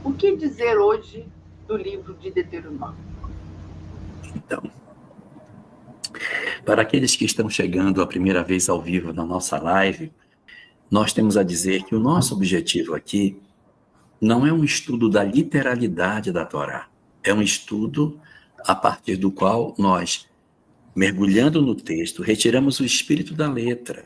O que dizer hoje do livro de Deuteronômio? Então, para aqueles que estão chegando a primeira vez ao vivo na nossa live, nós temos a dizer que o nosso objetivo aqui não é um estudo da literalidade da Torá, é um estudo a partir do qual nós, mergulhando no texto, retiramos o espírito da letra,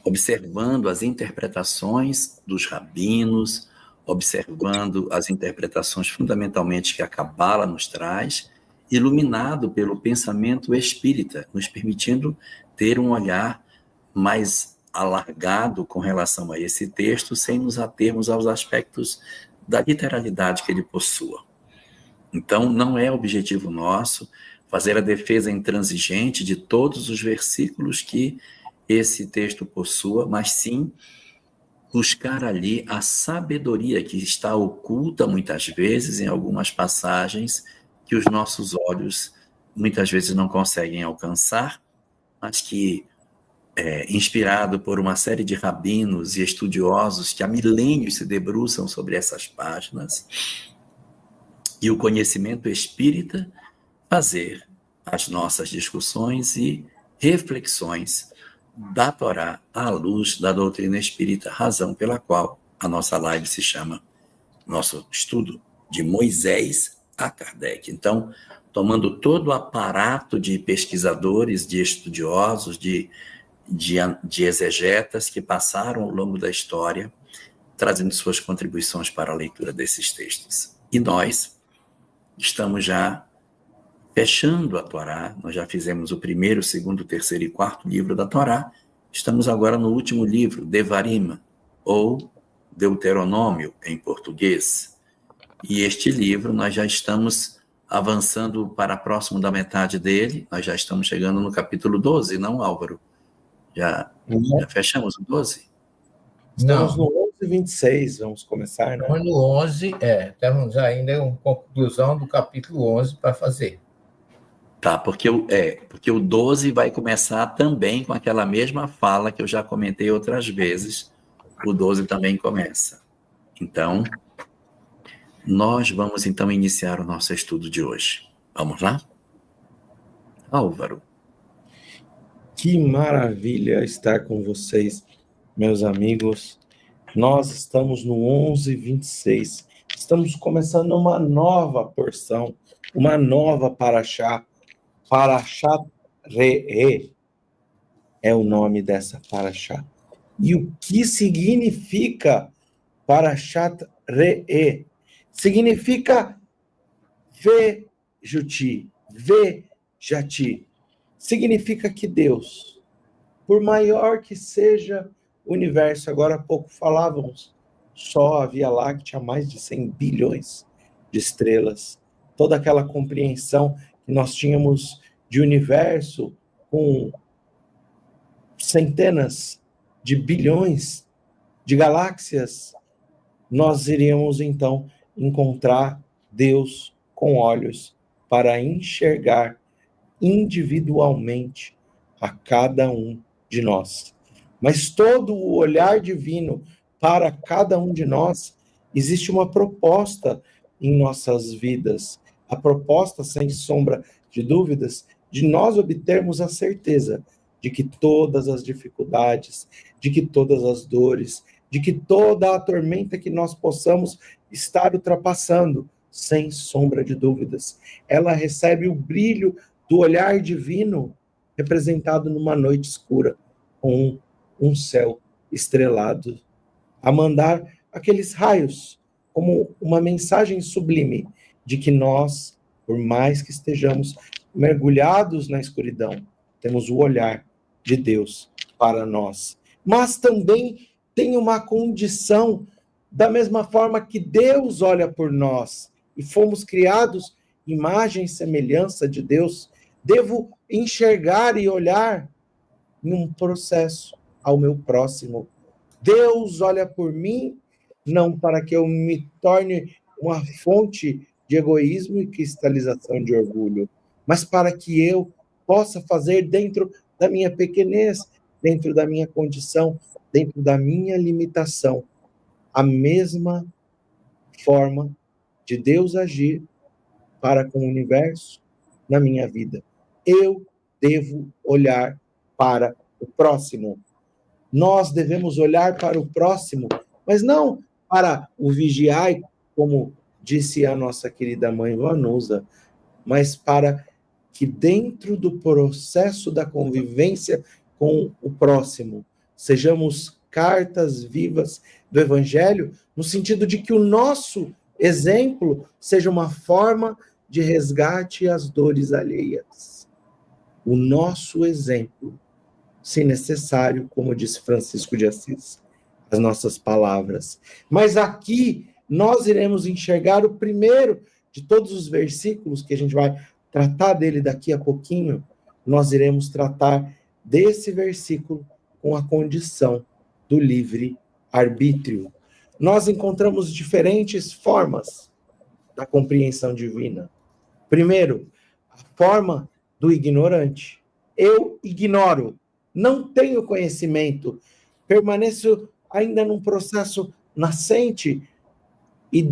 observando as interpretações dos rabinos, observando as interpretações fundamentalmente que a Cabala nos traz, iluminado pelo pensamento espírita, nos permitindo ter um olhar mais alargado com relação a esse texto, sem nos atermos aos aspectos da literalidade que ele possua. Então, não é objetivo nosso fazer a defesa intransigente de todos os versículos que esse texto possua, mas sim buscar ali a sabedoria que está oculta muitas vezes em algumas passagens que os nossos olhos muitas vezes não conseguem alcançar, mas que, inspirado por uma série de rabinos e estudiosos que há milênios se debruçam sobre essas páginas, e o conhecimento espírita, fazer as nossas discussões e reflexões da Torá à luz da doutrina espírita, razão pela qual a nossa live se chama nosso estudo de Moisés a Kardec. Então, tomando todo o aparato de pesquisadores, de estudiosos, de exegetas que passaram ao longo da história, trazendo suas contribuições para a leitura desses textos. E nós estamos já fechando a Torá, nós já fizemos o primeiro, segundo, terceiro e quarto livro da Torá, estamos agora no último livro, Devarim, ou Deuteronômio em português. E este livro nós já estamos avançando para próximo da metade dele, nós já estamos chegando no capítulo 12, não, Álvaro? Já fechamos o 12? Estamos no 11:26, vamos começar, né? Estamos no 11, temos ainda uma conclusão do capítulo 11 para fazer. Tá, porque o 12 vai começar também com aquela mesma fala que eu já comentei outras vezes, o 12 também começa. Então, nós vamos então iniciar o nosso estudo de hoje. Vamos lá? Álvaro. Que maravilha estar com vocês, meus amigos. Nós estamos no 11:26. Estamos começando uma nova porção, uma nova paraxá. Parashat Re'eh é o nome dessa paraxá. E o que significa Parashat Re'eh? Significa Vejuti, Vejati. Significa que Deus, por maior que seja o universo, agora há pouco falávamos, só a Via Láctea há mais de 100 bilhões de estrelas. Toda aquela compreensão que nós tínhamos de universo com centenas de bilhões de galáxias, nós iríamos então encontrar Deus com olhos para enxergar individualmente a cada um de nós. Mas todo o olhar divino para cada um de nós, existe uma proposta em nossas vidas. A proposta, sem sombra de dúvidas, de nós obtermos a certeza de que todas as dificuldades, de que todas as dores, de que toda a tormenta que nós possamos estar ultrapassando, sem sombra de dúvidas, ela recebe o brilho do olhar divino representado numa noite escura, com um céu estrelado, a mandar aqueles raios como uma mensagem sublime de que nós, por mais que estejamos mergulhados na escuridão, temos o olhar de Deus para nós. Mas também tem uma condição, da mesma forma que Deus olha por nós e fomos criados imagem e semelhança de Deus, devo enxergar e olhar em um processo ao meu próximo. Deus olha por mim, não para que eu me torne uma fonte de egoísmo e cristalização de orgulho, mas para que eu possa fazer dentro da minha pequenez, dentro da minha condição, dentro da minha limitação, a mesma forma de Deus agir para com o universo na minha vida. Eu devo olhar para o próximo. Nós devemos olhar para o próximo, mas não para o vigiai, como disse a nossa querida mãe Vanusa, mas para que dentro do processo da convivência com o próximo, sejamos cartas vivas do Evangelho, no sentido de que o nosso exemplo seja uma forma de resgate às dores alheias. O nosso exemplo, se necessário, como disse Francisco de Assis, as nossas palavras. Mas aqui nós iremos enxergar o primeiro de todos os versículos, que a gente vai tratar dele daqui a pouquinho. Nós iremos tratar desse versículo com a condição do livre-arbítrio. Nós encontramos diferentes formas da compreensão divina. Primeiro, a forma do ignorante. Eu ignoro, não tenho conhecimento, permaneço ainda num processo nascente e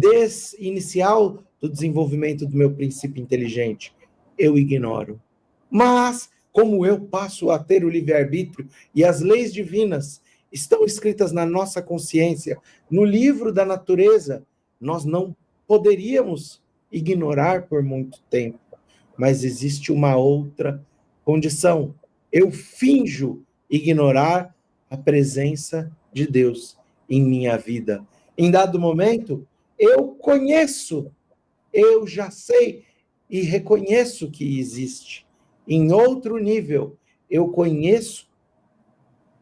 inicial do desenvolvimento do meu princípio inteligente. Eu ignoro. Mas, como eu passo a ter o livre-arbítrio e as leis divinas estão escritas na nossa consciência, no livro da natureza, nós não poderíamos ignorar por muito tempo. Mas existe uma outra condição. Eu finjo ignorar a presença de Deus em minha vida. Em dado momento, eu conheço, eu já sei e reconheço que existe. Em outro nível, eu conheço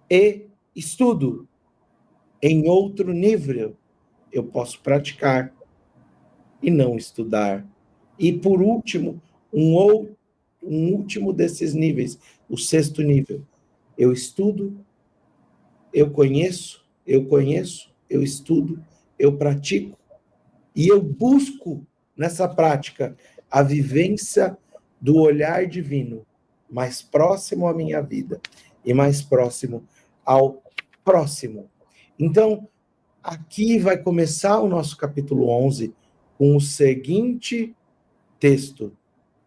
e estudo. Em outro nível, eu posso praticar e não estudar. E por último, um último desses níveis, o sexto nível. Eu estudo, eu conheço, eu estudo, eu pratico e eu busco nessa prática a vivência do olhar divino mais próximo à minha vida e mais próximo ao próximo. Então, aqui vai começar o nosso capítulo 11 com o seguinte texto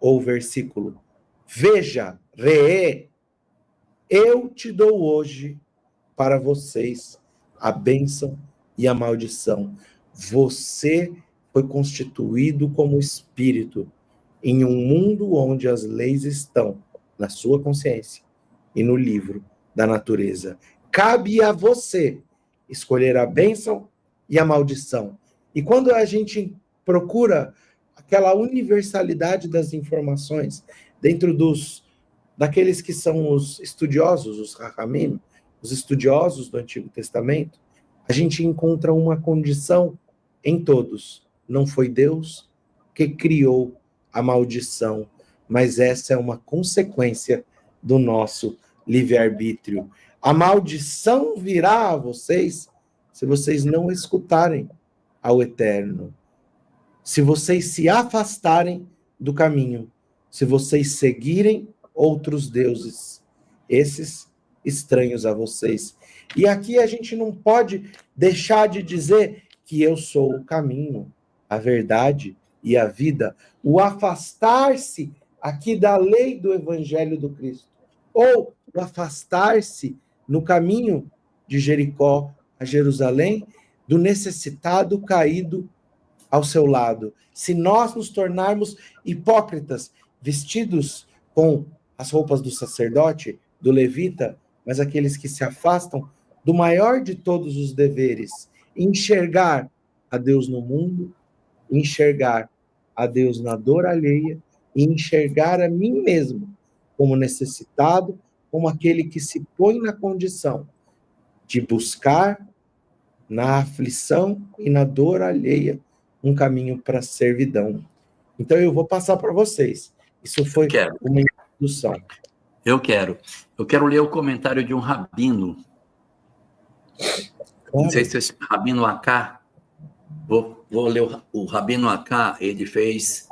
ou versículo. Veja, eu te dou hoje para vocês a bênção e a maldição. Você foi constituído como espírito em um mundo onde as leis estão na sua consciência e no livro da natureza. Cabe a você escolher a bênção e a maldição. E quando a gente procura aquela universalidade das informações dentro daqueles que são os estudiosos, os Rahamim, os estudiosos do Antigo Testamento, a gente encontra uma condição em todos. Não foi Deus que criou a maldição, mas essa é uma consequência do nosso livre-arbítrio. A maldição virá a vocês se vocês não escutarem ao Eterno, se vocês se afastarem do caminho, se vocês seguirem outros deuses, esses estranhos a vocês. E aqui a gente não pode deixar de dizer que eu sou o caminho, a verdade e a vida. O afastar-se aqui da lei do Evangelho do Cristo, ou o afastar-se no caminho de Jericó a Jerusalém, do necessitado caído ao seu lado. Se nós nos tornarmos hipócritas, vestidos com as roupas do sacerdote, do levita, mas aqueles que se afastam do maior de todos os deveres, enxergar a Deus no mundo, enxergar a Deus na dor alheia e enxergar a mim mesmo como necessitado, como aquele que se põe na condição de buscar na aflição e na dor alheia um caminho para a servidão. Então eu vou passar para vocês. Isso foi uma introdução. Eu quero ler o comentário de um rabino. Claro. Não sei se esse Rabino Acá, vou ler o Rabino Acá, ele fez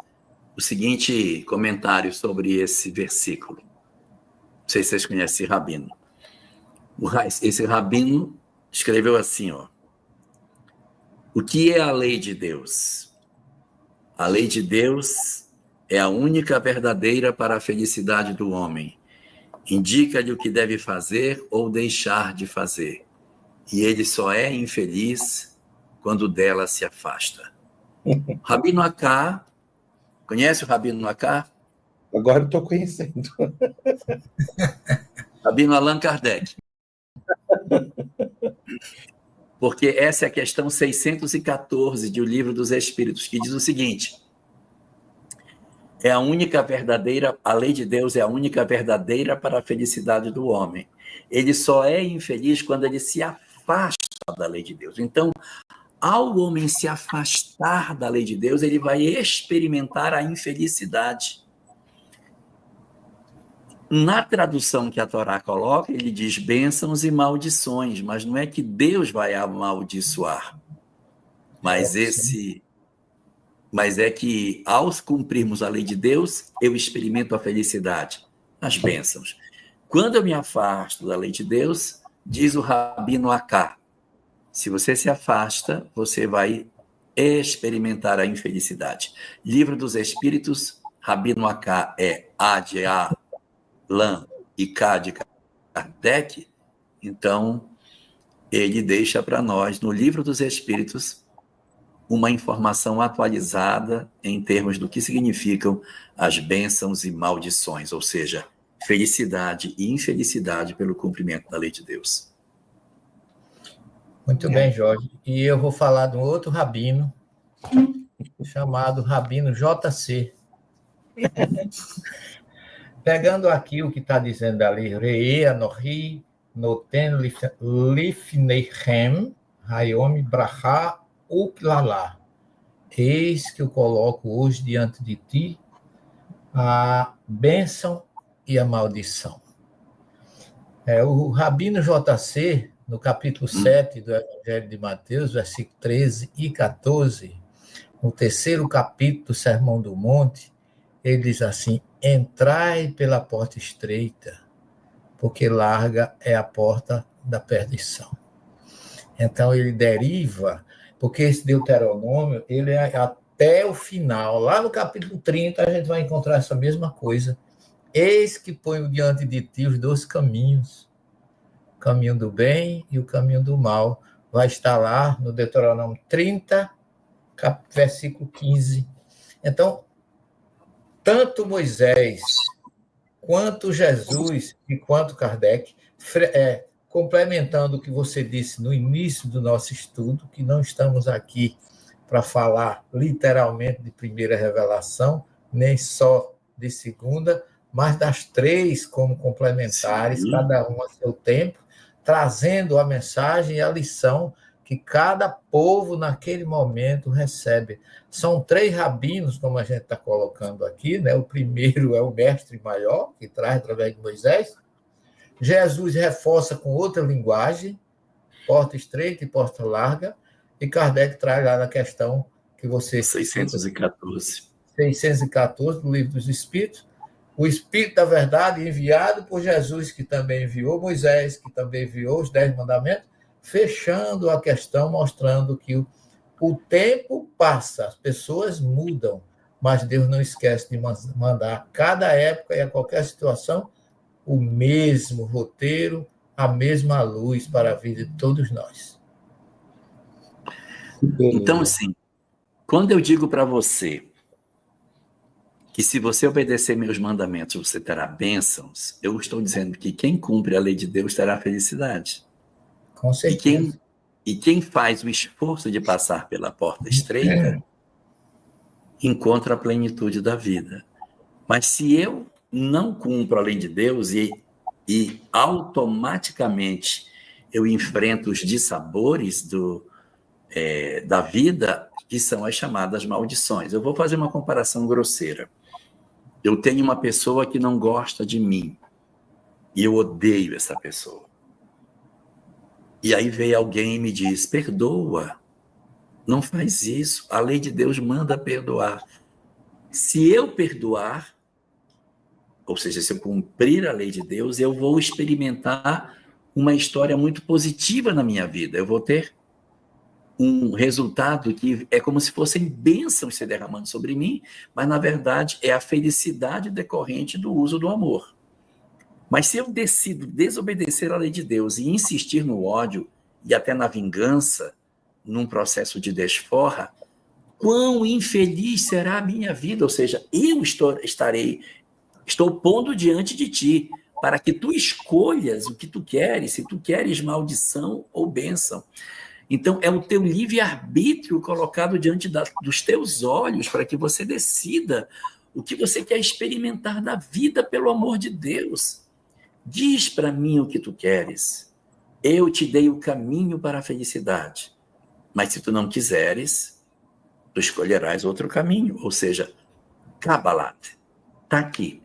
o seguinte comentário sobre esse versículo. Não sei se vocês conhecem esse rabino. Esse rabino escreveu assim, ó. O que é a lei de Deus? A lei de Deus é a única verdadeira para a felicidade do homem. Indica-lhe o que deve fazer ou deixar de fazer. E ele só é infeliz quando dela se afasta. Rabino Akar, conhece o Rabino Akar? Agora eu estou conhecendo. Rabino Allan Kardec. Porque essa é a questão 614 do Livro dos Espíritos, que diz o seguinte: é a única verdadeira, a lei de Deus é a única verdadeira para a felicidade do homem. Ele só é infeliz quando ele se afasta da lei de Deus. Então, ao homem se afastar da lei de Deus, ele vai experimentar a infelicidade. Na tradução que a Torá coloca, ele diz bênçãos e maldições, mas não é que Deus vai amaldiçoar. Mas é que, ao cumprirmos a lei de Deus, eu experimento a felicidade, as bênçãos. Quando eu me afasto da lei de Deus, diz o Rabino Akar, se você se afasta, você vai experimentar a infelicidade. Livro dos Espíritos, Rabino Akar é A Allan e K de Kardec, então ele deixa para nós, no Livro dos Espíritos, uma informação atualizada em termos do que significam as bênçãos e maldições, ou seja, felicidade e infelicidade pelo cumprimento da lei de Deus. Muito bem, Jorge. E eu vou falar de um outro rabino, chamado Rabino JC. Pegando aqui o que está dizendo ali, Re'e Anohi Noten Lifneichem Hayom Bracha Uklala. Eis que eu coloco hoje diante de ti a bênção e a maldição. O Rabino JC, no capítulo 7 do Evangelho de Mateus, versículo 13 e 14, no terceiro capítulo do Sermão do Monte, ele diz assim: entrai pela porta estreita, porque larga é a porta da perdição. Então, ele deriva, porque esse Deuteronômio, ele é até o final. Lá no capítulo 30, a gente vai encontrar essa mesma coisa. Eis que ponho diante de ti os dois caminhos, o caminho do bem e o caminho do mal. Vai estar lá no Deuteronômio 30, versículo 15. Então, tanto Moisés, quanto Jesus e quanto Kardec, complementando o que você disse no início do nosso estudo, que não estamos aqui para falar literalmente de primeira revelação, nem só de segunda, mas das três como complementares, Sim. cada um a seu tempo, trazendo a mensagem e a lição que cada povo naquele momento recebe. São três rabinos, como a gente está colocando aqui, né? O primeiro é o mestre maior, que traz através de Moisés. Jesus reforça com outra linguagem, porta estreita e porta larga, e Kardec traz lá na questão que você... 614 do Livro dos Espíritos, o Espírito da Verdade enviado por Jesus, que também enviou Moisés, que também enviou os 10 mandamentos, fechando a questão, mostrando que o tempo passa, as pessoas mudam, mas Deus não esquece de mandar a cada época e a qualquer situação o mesmo roteiro, a mesma luz para a vida de todos nós. Então, assim, quando eu digo para você que se você obedecer meus mandamentos, você terá bênçãos, eu estou dizendo que quem cumpre a lei de Deus terá felicidade. Com certeza. E quem faz o esforço de passar pela porta estreita encontra a plenitude da vida. Mas se eu não cumpro a lei de Deus e automaticamente eu enfrento os dissabores da vida, que são as chamadas maldições. Eu vou fazer uma comparação grosseira. Eu tenho uma pessoa que não gosta de mim e eu odeio essa pessoa. E aí veio alguém e me diz, perdoa, não faz isso, a lei de Deus manda perdoar. Se eu perdoar, ou seja, se eu cumprir a lei de Deus, eu vou experimentar uma história muito positiva na minha vida. Eu vou ter um resultado que é como se fossem bênçãos se derramando sobre mim, mas na verdade é a felicidade decorrente do uso do amor. Mas se eu decido desobedecer à lei de Deus e insistir no ódio e até na vingança, num processo de desforra, quão infeliz será a minha vida? Ou seja, eu estou pondo diante de ti para que tu escolhas o que tu queres, se tu queres maldição ou bênção. Então, é o teu livre-arbítrio colocado diante dos teus olhos para que você decida o que você quer experimentar da vida pelo amor de Deus. Diz para mim o que tu queres. Eu te dei o caminho para a felicidade. Mas se tu não quiseres, tu escolherás outro caminho. Ou seja, Kabbalat, está aqui.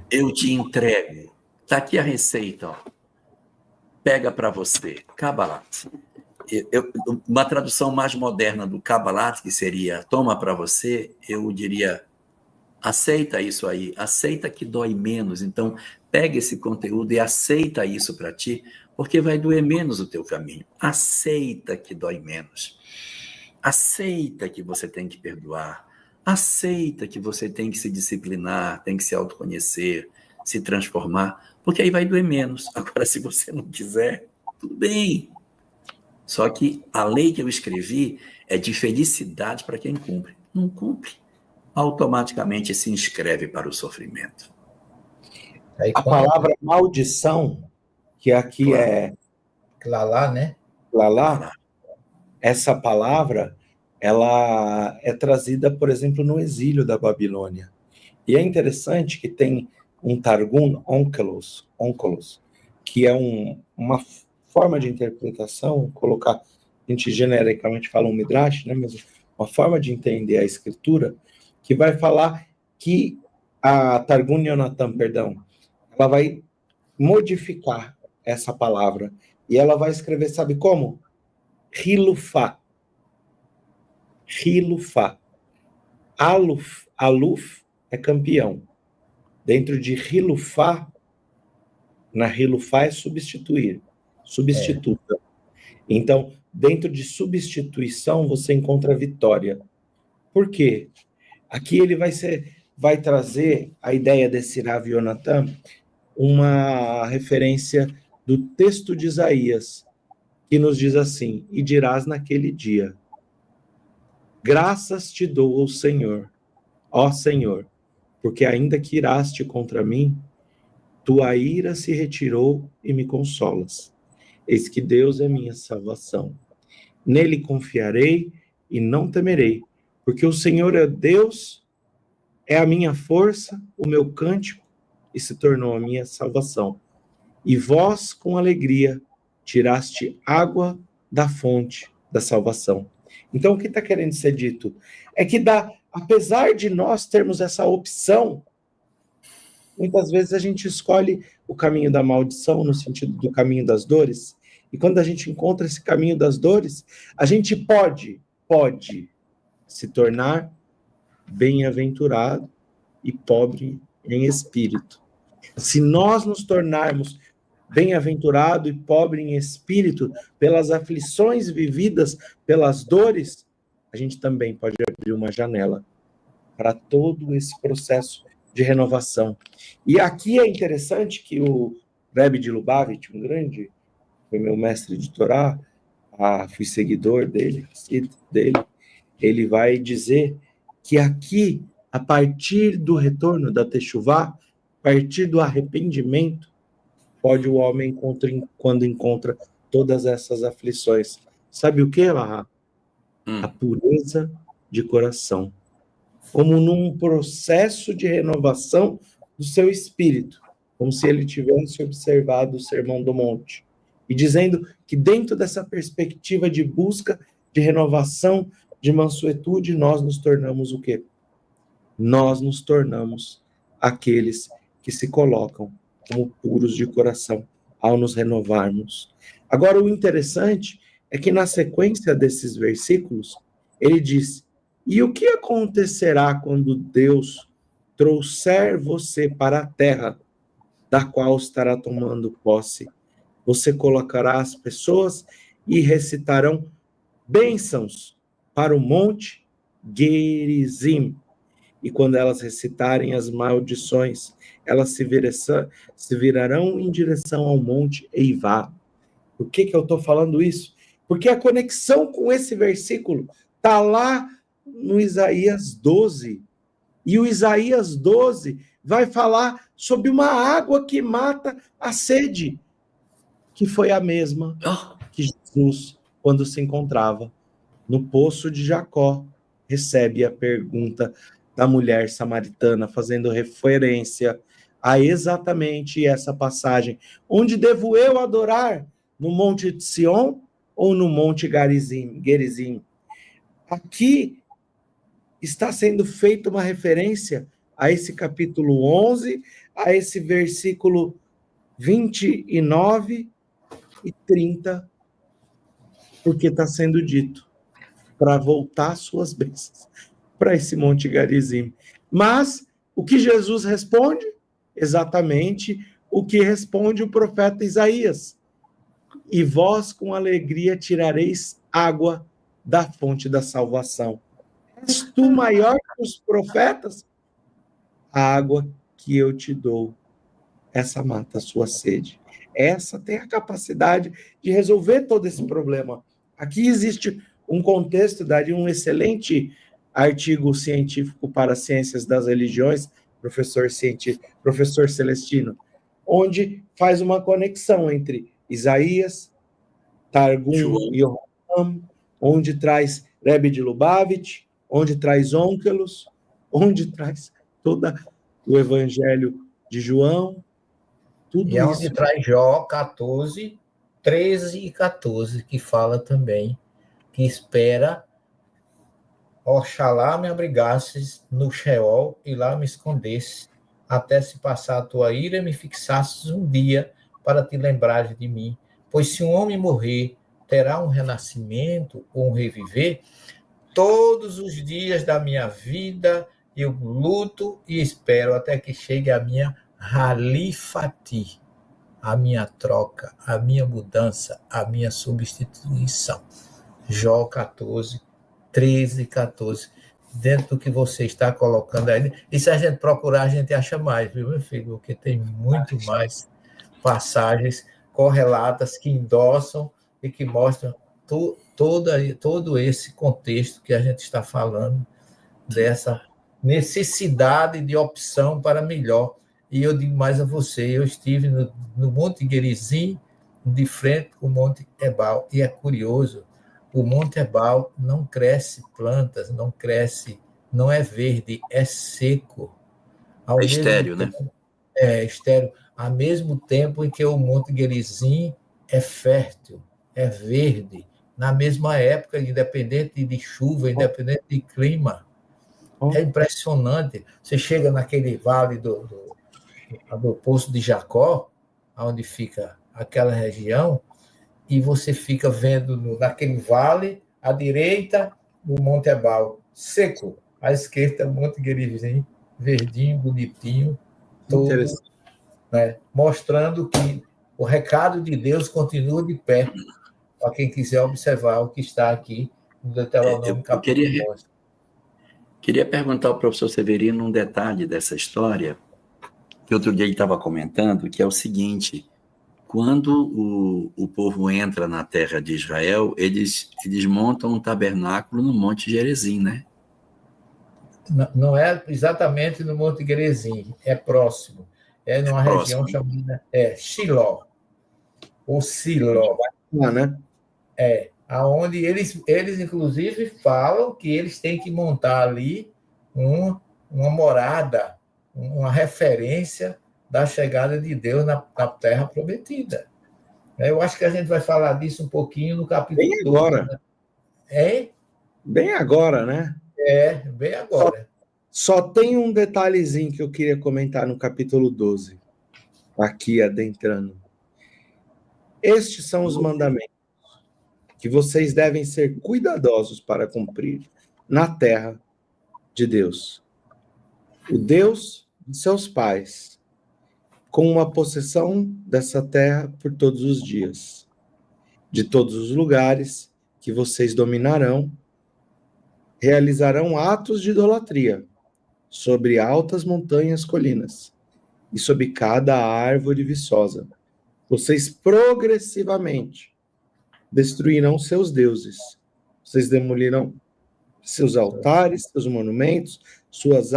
Eu te entrego. Está aqui a receita, ó. Pega para você, Kabbalat. Uma tradução mais moderna do Kabbalat, que seria toma para você, eu diria, aceita isso aí, aceita que dói menos. Então, pega esse conteúdo e aceita isso para ti, porque vai doer menos o teu caminho. Aceita que dói menos. Aceita que você tem que perdoar. Aceita que você tem que se disciplinar, tem que se autoconhecer, se transformar, porque aí vai doer menos. Agora, se você não quiser, tudo bem. Só que a lei que eu escrevi é de felicidade para quem cumpre. Não cumpre, automaticamente se inscreve para o sofrimento. A palavra maldição, que aqui é Clalá, né? Clalá, essa palavra, ela é trazida, por exemplo, no exílio da Babilônia. E é interessante que tem um Targum Onkelos, que é uma forma de interpretação, colocar, a gente genericamente fala um midrash, né, mas uma forma de entender a escritura, que vai falar que a Targum Yonatan, ela vai modificar essa palavra, e ela vai escrever, sabe como? Hilufá. Hilufá. Aluf é campeão. Dentro de Hilufá, na Hilufá é substituir, substituta. Então, dentro de substituição, você encontra vitória. Por quê? Aqui ele vai trazer a ideia desse Rav Yonatan, uma referência do texto de Isaías, que nos diz assim: e dirás naquele dia, graças te dou ao Senhor, ó Senhor, porque ainda que iraste contra mim, tua ira se retirou e me consolas. Eis que Deus é minha salvação. Nele confiarei e não temerei, porque o Senhor é Deus, é a minha força, o meu cântico, e se tornou a minha salvação. E vós, com alegria, tiraste água da fonte da salvação. Então, o que está querendo ser dito? É que apesar de nós termos essa opção, muitas vezes a gente escolhe o caminho da maldição, no sentido do caminho das dores, e quando a gente encontra esse caminho das dores, a gente pode se tornar bem-aventurado e pobre em espírito. Se nós nos tornarmos bem-aventurado e pobre em espírito pelas aflições vividas, pelas dores, a gente também pode abrir uma janela para todo esse processo de renovação. E aqui é interessante que o Rebbe de Lubavitch, foi meu mestre de Torá, fui seguidor dele, ele vai dizer que aqui, a partir do retorno da Teshuvá, a partir do arrependimento, pode o homem, quando encontra todas essas aflições. Sabe o que, Lahá? A pureza de coração. Como num processo de renovação do seu espírito, como se ele tivesse observado o Sermão do Monte, e dizendo que dentro dessa perspectiva de busca, de renovação, de mansuetude, nós nos tornamos o quê? Nós nos tornamos aqueles que se colocam como puros de coração ao nos renovarmos. Agora, o interessante é que na sequência desses versículos, ele diz: e o que acontecerá quando Deus trouxer você para a terra, da qual estará tomando posse? Você colocará as pessoas e recitarão bênçãos para o monte Gerizim. E quando elas recitarem as maldições, elas se virarão em direção ao monte Eivá. Por que eu estou falando isso? Porque a conexão com esse versículo está lá no Isaías 12. E o Isaías 12 vai falar sobre uma água que mata a sede, que foi a mesma que Jesus, quando se encontrava no poço de Jacó, recebe a pergunta da mulher samaritana, fazendo referência a exatamente essa passagem. Onde devo eu adorar? No Monte de Sião ou no Monte Gerizim? Aqui está sendo feita uma referência a esse capítulo 11, a esse versículo 29 e 30, porque está sendo dito para voltar suas bênçãos para esse Monte Gerizim. Mas o que Jesus responde? Exatamente o que responde o profeta Isaías. E vós com alegria tirareis água da fonte da salvação. És tu maior que os profetas? A água que eu te dou, essa mata a sua sede. Essa tem a capacidade de resolver todo esse problema. Aqui existe um contexto, daria um excelente artigo científico para ciências das religiões, professor Celestino, onde faz uma conexão entre Isaías, Targum e Yohanan, onde traz Rebbe de Lubavitch, onde traz Onkelos, onde traz todo o Evangelho de João, tudo e é isso. onde traz Jó 14, 13 e 14, que fala também que espera: oxalá me abrigasses no Sheol e lá me escondesse, até se passar a tua ira e me fixasses um dia para te lembrares de mim. Pois se um homem morrer, terá um renascimento ou um reviver? Todos os dias da minha vida eu luto e espero até que chegue a minha halifati, a minha troca, a minha mudança, a minha substituição. Jó 14, 13 e 14. Dentro do que você está colocando aí. E se a gente procurar, a gente acha mais, viu, meu filho? Porque tem muito mais passagens correlatas que endossam e que mostram todo esse contexto que a gente está falando, dessa necessidade de opção para melhor. E eu digo mais a você, eu estive no Monte Gerizim, de frente com o Monte Ebal, e é curioso, o Monte Ebal não cresce plantas, não é verde, é seco. É estéril, né? É estéril, ao mesmo tempo em que o Monte Gerizim é fértil, é verde, na mesma época, independente de chuva, independente de clima. É impressionante. Você chega naquele vale do Poço de Jacó, onde fica aquela região, e você fica vendo naquele vale, à direita, o Monte Ebal, seco. À esquerda, o Monte Gerizim, verdinho, bonitinho, todo, né, mostrando que o recado de Deus continua de pé, para quem quiser observar o que está aqui no Deuteronômio capítulo 11. Queria perguntar ao professor Severino um detalhe dessa história, que outro dia ele estava comentando, que é o seguinte: quando o povo entra na terra de Israel, eles montam um tabernáculo no Monte Gerizim, né? Não é exatamente no Monte Gerizim, é próximo. É numa região chamada Shiló, ou Siló. Né? Aonde eles inclusive falam que eles têm que montar ali uma morada, uma referência da chegada de Deus na Terra Prometida. Eu acho que a gente vai falar disso um pouquinho no capítulo 12. Bem agora. Né? Bem agora, né? Bem agora. Só tem um detalhezinho que eu queria comentar no capítulo 12, aqui adentrando. Estes são os mandamentos que vocês devem ser cuidadosos para cumprir na terra de Deus, o Deus de seus pais, com uma possessão dessa terra por todos os dias. de todos os lugares que vocês dominarão, realizarão atos de idolatria sobre altas montanhas, colinas e sobre cada árvore viçosa. Vocês progressivamente destruirão seus deuses. Vocês demolirão seus altares, seus monumentos, suas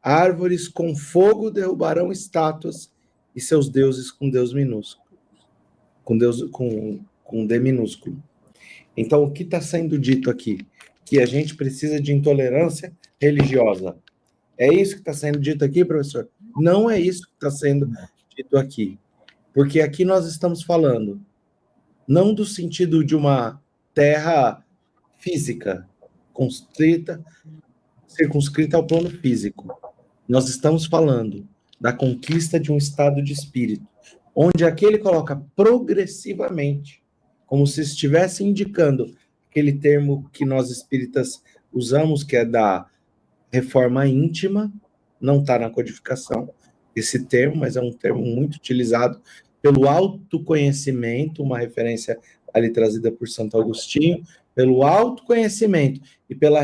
árvores com fogo derrubarão estátuas e seus deuses com Deus minúsculo. Com D minúsculo. Então, o que está sendo dito aqui? Que a gente precisa de intolerância religiosa. É isso que está sendo dito aqui, professor? Não é isso que está sendo dito aqui. Porque aqui nós estamos falando não do sentido de uma terra física, circunscrita ao plano físico. Nós estamos falando da conquista de um estado de espírito, onde aqui ele coloca progressivamente, como se estivesse indicando aquele termo que nós espíritas usamos, que é da reforma íntima, não está na codificação, esse termo, mas é um termo muito utilizado pelo autoconhecimento, uma referência ali trazida por Santo Agostinho, pelo autoconhecimento e pela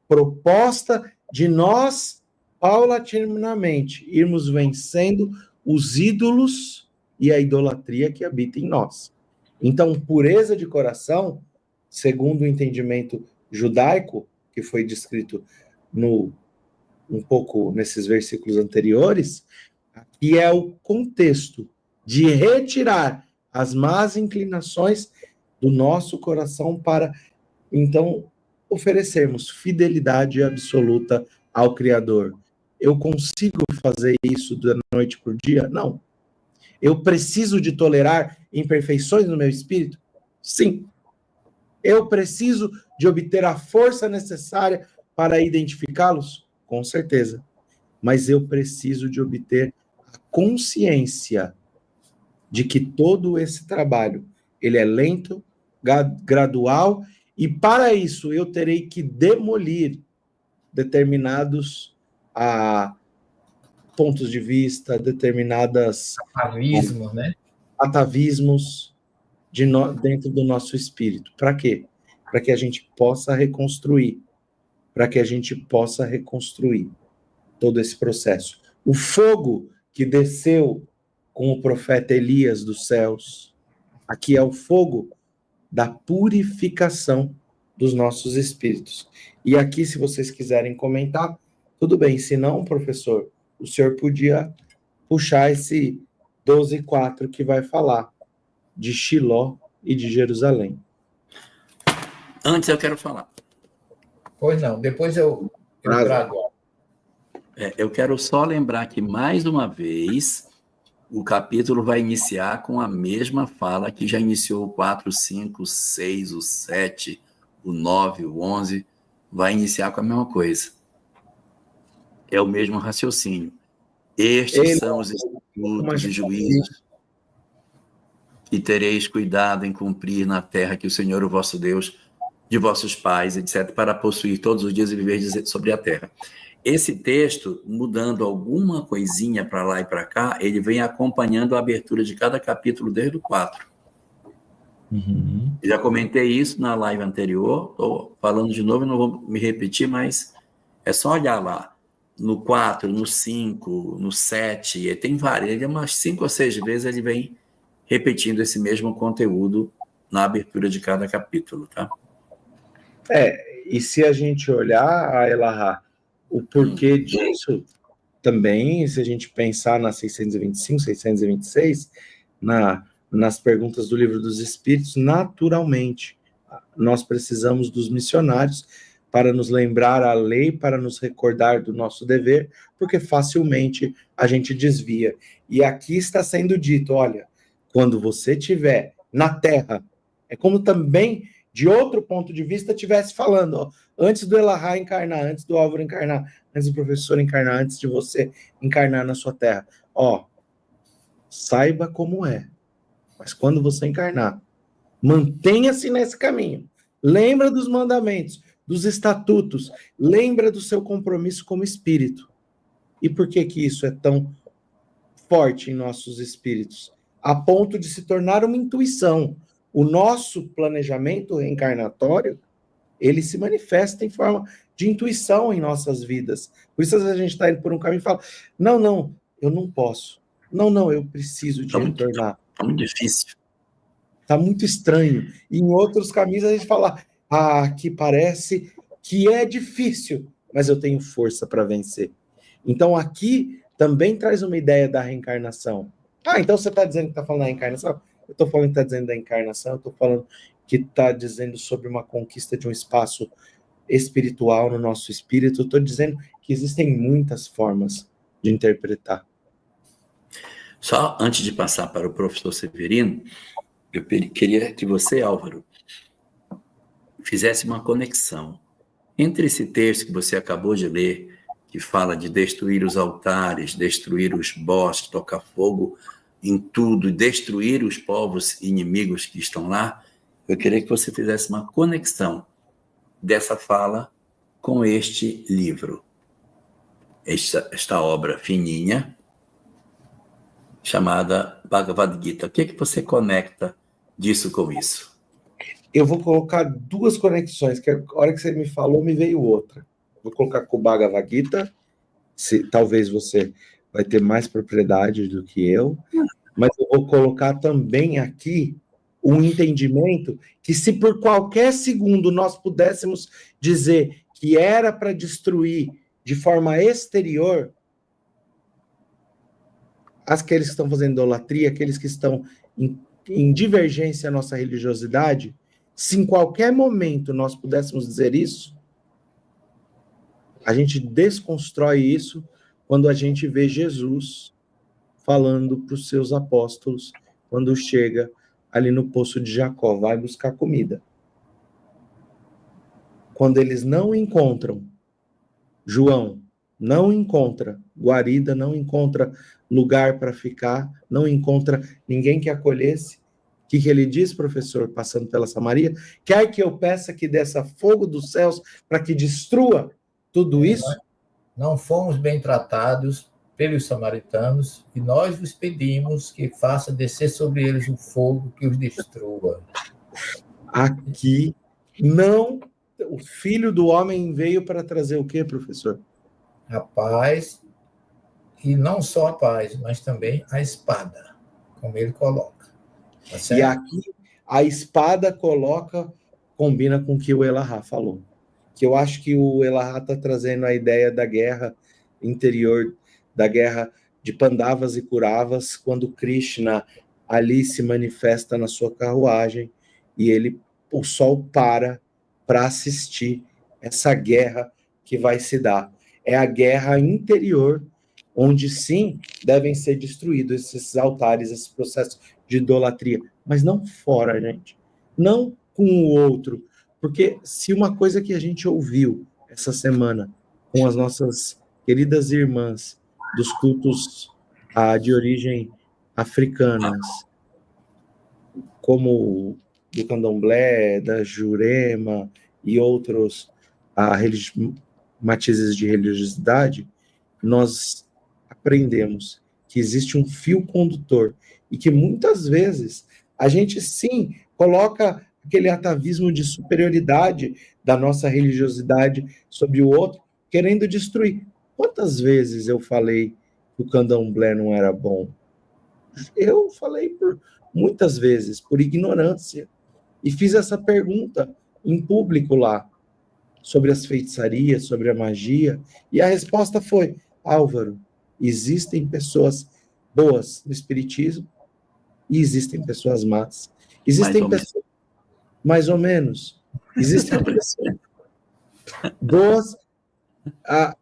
proposta de nós, paulatinamente, irmos vencendo os ídolos e a idolatria que habita em nós. Então, pureza de coração, segundo o entendimento judaico, que foi descrito um pouco nesses versículos anteriores, aqui é o contexto de retirar as más inclinações do nosso coração para, então, oferecermos fidelidade absoluta ao Criador. Eu consigo fazer isso da noite para o dia? Não. Eu preciso de tolerar imperfeições no meu espírito? Sim. Eu preciso de obter a força necessária para identificá-los? Com certeza. Mas eu preciso de obter a consciência de que todo esse trabalho, ele é lento, gradual, e para isso eu terei que demolir determinados pontos de vista, determinadas Atavismo, né? atavismos dentro do nosso espírito. Para quê? Para que a gente possa reconstruir. Para que a gente possa reconstruir todo esse processo. O fogo que desceu com o profeta Elias dos céus, aqui é o fogo da purificação dos nossos espíritos. E aqui, se vocês quiserem comentar, tudo bem. Se não, professor, o senhor podia puxar esse 12:4 que vai falar de Shiló e de Jerusalém. Antes eu quero falar. Pois não, depois eu trago. Eu quero só lembrar que, mais uma vez, o capítulo vai iniciar com a mesma fala que já iniciou o 4, 5, 6, o 7, o 9, o 11. Vai iniciar com a mesma coisa. É o mesmo raciocínio. Estes são os estatutos e juízos que tereis cuidado em cumprir na terra que o Senhor, o vosso Deus, de vossos pais, etc., para possuir todos os dias e viver sobre a terra. Esse texto, mudando alguma coisinha para lá e para cá, ele vem acompanhando a abertura de cada capítulo desde o 4. Uhum. Já comentei isso na live anterior, estou falando de novo, não vou me repetir, mas é só olhar lá. No 4, no 5, no 7, tem várias, ele umas 5 ou 6 vezes ele vem repetindo esse mesmo conteúdo na abertura de cada capítulo, tá? E se a gente olhar, a Elahá, o porquê disso, também, se a gente pensar na 625, 626, nas perguntas do Livro dos Espíritos, naturalmente, nós precisamos dos missionários para nos lembrar a lei, para nos recordar do nosso dever, porque facilmente a gente desvia. E aqui está sendo dito, olha, quando você estiver na Terra, é como também, de outro ponto de vista, estivesse falando, ó, antes do Elahá encarnar, antes do Álvaro encarnar, antes do professor encarnar, antes de você encarnar na sua Terra. Ó, saiba como é, mas quando você encarnar, mantenha-se nesse caminho. Lembra dos mandamentos, dos estatutos, lembra do seu compromisso como espírito. E por que isso é tão forte em nossos espíritos? A ponto de se tornar uma intuição, o nosso planejamento reencarnatório, ele se manifesta em forma de intuição em nossas vidas. Por isso, às vezes, a gente está indo por um caminho e fala, não, eu não posso. Não, eu preciso de retornar. Tá muito difícil. Está muito estranho. E em outros caminhos a gente fala, aqui parece que é difícil, mas eu tenho força para vencer. Então aqui também traz uma ideia da reencarnação. Então você está dizendo que está falando da reencarnação? Eu estou falando que está dizendo da encarnação, eu estou falando que está dizendo sobre uma conquista de um espaço espiritual no nosso espírito, eu estou dizendo que existem muitas formas de interpretar. Só antes de passar para o professor Severino, eu queria que você, Álvaro, fizesse uma conexão entre esse texto que você acabou de ler, que fala de destruir os altares, destruir os bosques, tocar fogo em tudo, destruir os povos inimigos que estão lá. Eu queria que você fizesse uma conexão dessa fala com este livro, esta obra fininha, chamada Bhagavad Gita. O que você conecta disso com isso? Eu vou colocar duas conexões, que a hora que você me falou, me veio outra. Vou colocar com o Bhagavad Gita, talvez você vai ter mais propriedade do que eu, mas eu vou colocar também aqui um entendimento que, se por qualquer segundo nós pudéssemos dizer que era para destruir de forma exterior aqueles que estão fazendo idolatria, aqueles que estão em divergência à nossa religiosidade, se em qualquer momento nós pudéssemos dizer isso, a gente desconstrói isso quando a gente vê Jesus falando para os seus apóstolos, quando chega ali no poço de Jacó, vai buscar comida. Quando eles não encontram, João não encontra guarida, não encontra lugar para ficar, não encontra ninguém que acolhesse, o que ele diz, professor, passando pela Samaria? Quer que eu peça que desça fogo dos céus para que destrua tudo isso? Não fomos bem tratados pelos samaritanos e nós vos pedimos que faça descer sobre eles um fogo que os destrua. Aqui, não, o Filho do Homem veio para trazer o quê, professor? A paz, e não só a paz, mas também a espada, como ele coloca. Tá, e aqui, a espada combina com o que o Elahá falou. Que eu acho que o Elahá está trazendo a ideia da guerra interior, da guerra de Pandavas e Kuravas, quando Krishna ali se manifesta na sua carruagem e o sol para assistir essa guerra que vai se dar. É a guerra interior, onde sim devem ser destruídos esses altares, esse processo de idolatria, mas não fora, gente. Não com o outro. Porque se uma coisa que a gente ouviu essa semana com as nossas queridas irmãs dos cultos de origem africanas, como do candomblé, da jurema e outros matizes de religiosidade, nós aprendemos que existe um fio condutor e que muitas vezes a gente sim coloca aquele atavismo de superioridade da nossa religiosidade sobre o outro, querendo destruir. Quantas vezes eu falei que o candomblé não era bom? Eu falei muitas vezes, por ignorância, e fiz essa pergunta em público lá, sobre as feitiçarias, sobre a magia, e a resposta foi, Álvaro, existem pessoas boas no espiritismo e existem pessoas más. Existem pessoas mais ou menos. Existem pessoas boas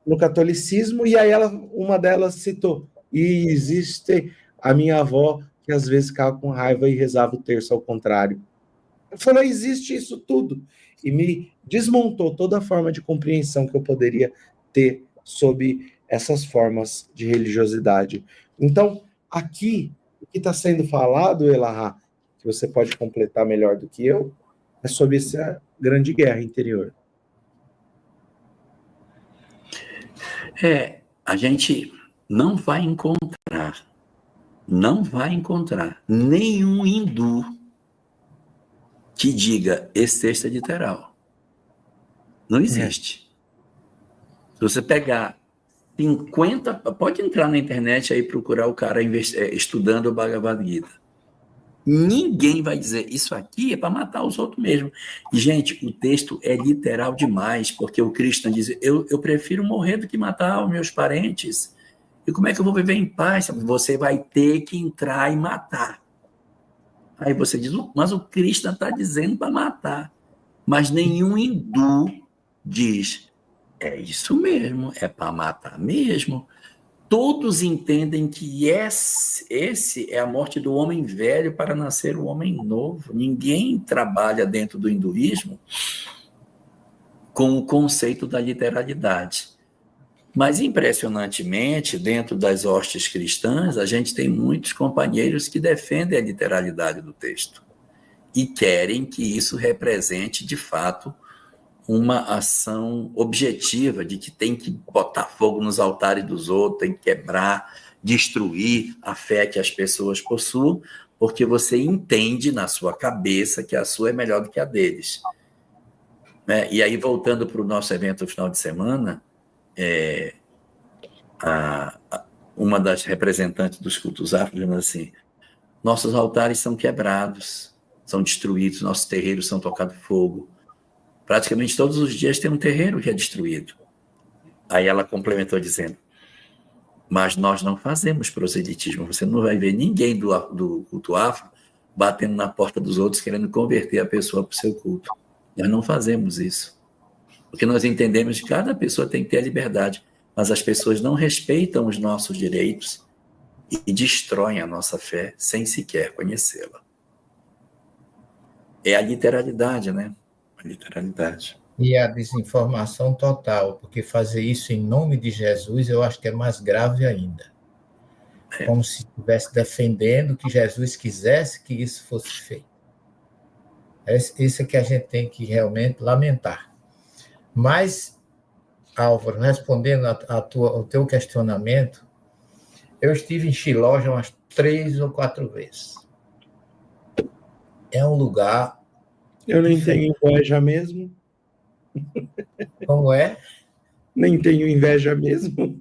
no catolicismo, e aí uma delas citou, e existe a minha avó que às vezes ficava com raiva e rezava o terço ao contrário. Eu falei, existe isso tudo. E me desmontou toda a forma de compreensão que eu poderia ter sobre essas formas de religiosidade. Então, aqui, o que está sendo falado, Elahá, que você pode completar melhor do que eu, é sobre essa grande guerra interior. A gente não vai encontrar nenhum hindu que diga esse texto é literal. Não existe. Se você pegar 50... Pode entrar na internet aí e procurar o cara estudando o Bhagavad Gita. Ninguém vai dizer, isso aqui é para matar os outros mesmo. E, gente, o texto é literal demais, porque o Krishna diz, eu prefiro morrer do que matar os meus parentes. E como é que eu vou viver em paz? Você vai ter que entrar e matar. Aí você diz, mas o Krishna está dizendo para matar. Mas nenhum hindu diz, é isso mesmo, é para matar mesmo. Todos entendem que esse é a morte do homem velho para nascer o homem novo. Ninguém trabalha dentro do hinduísmo com o conceito da literalidade. Mas, impressionantemente, dentro das hostes cristãs, a gente tem muitos companheiros que defendem a literalidade do texto e querem que isso represente, de fato, uma ação objetiva de que tem que botar fogo nos altares dos outros, tem que quebrar, destruir a fé que as pessoas possuem, porque você entende na sua cabeça que a sua é melhor do que a deles. E aí, voltando para o nosso evento no final de semana, uma das representantes dos cultos afro dizendo assim, nossos altares são quebrados, são destruídos, nossos terreiros são tocados fogo. Praticamente todos os dias tem um terreiro que é destruído. Aí ela complementou dizendo, mas nós não fazemos proselitismo, você não vai ver ninguém do culto afro batendo na porta dos outros querendo converter a pessoa para o seu culto. Nós não fazemos isso. Porque nós entendemos que cada pessoa tem que ter a liberdade, mas as pessoas não respeitam os nossos direitos e destroem a nossa fé sem sequer conhecê-la. É a literalidade, né? A literalidade. E a desinformação total, porque fazer isso em nome de Jesus eu acho que é mais grave ainda. Como se estivesse defendendo que Jesus quisesse que isso fosse feito. Isso é que a gente tem que realmente lamentar. Mas, Álvaro, respondendo ao teu questionamento, eu estive em Shillong já umas 3 ou 4 vezes. É um lugar... Eu nem tenho inveja mesmo. Como é? Nem tenho inveja mesmo.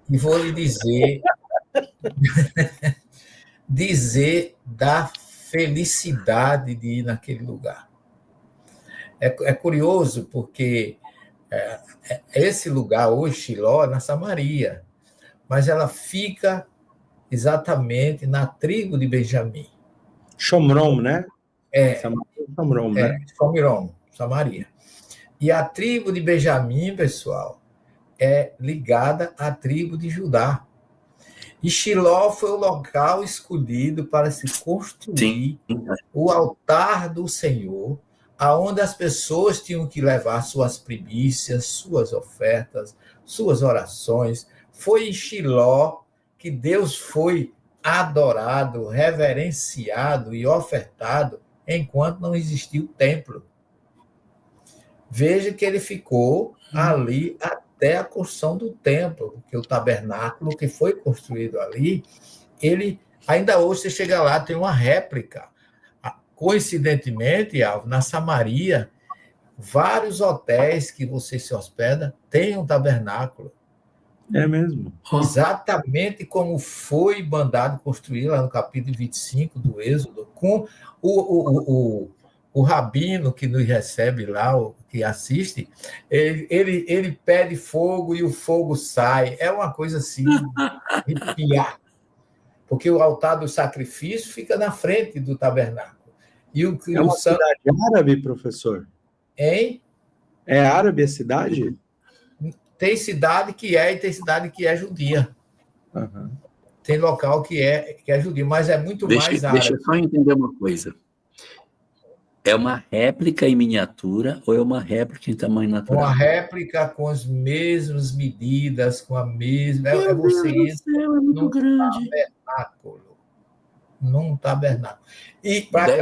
E vou lhe dizer da felicidade de ir naquele lugar. É curioso, porque esse lugar hoje, Shillong, é na Samaria, mas ela fica exatamente na tribo de Benjamim. Shomron, né? Shomron, né? Shomron, Samaria. E a tribo de Benjamim, pessoal, é ligada à tribo de Judá. E Shillong foi o local escolhido para se construir o altar do Senhor, aonde as pessoas tinham que levar suas primícias, suas ofertas, suas orações. Foi em Shillong que Deus foi adorado, reverenciado e ofertado enquanto não existia o templo. Veja que ele ficou ali até a construção do templo, porque o tabernáculo que foi construído ali, ele ainda hoje você chega lá, tem uma réplica. Coincidentemente, na Samaria, vários hotéis que você se hospeda têm um tabernáculo. É mesmo. Exatamente como foi mandado construir lá no capítulo 25 do Êxodo, com o rabino que nos recebe lá, que assiste, ele pede fogo e o fogo sai. É uma coisa assim, arrepiar. Porque o altar do sacrifício fica na frente do tabernáculo. É uma cidade árabe, professor? Hein? É árabe a cidade? Tem cidade que é e tem cidade que é judia. Uhum. Tem local que é judio, mas é muito mais árabe. Deixa eu só entender uma coisa. É uma réplica em miniatura ou é uma réplica em tamanho natural? Uma réplica com as mesmas medidas, com a mesma... Meu você Deus do céu, é muito grande. Num tabernáculo. E para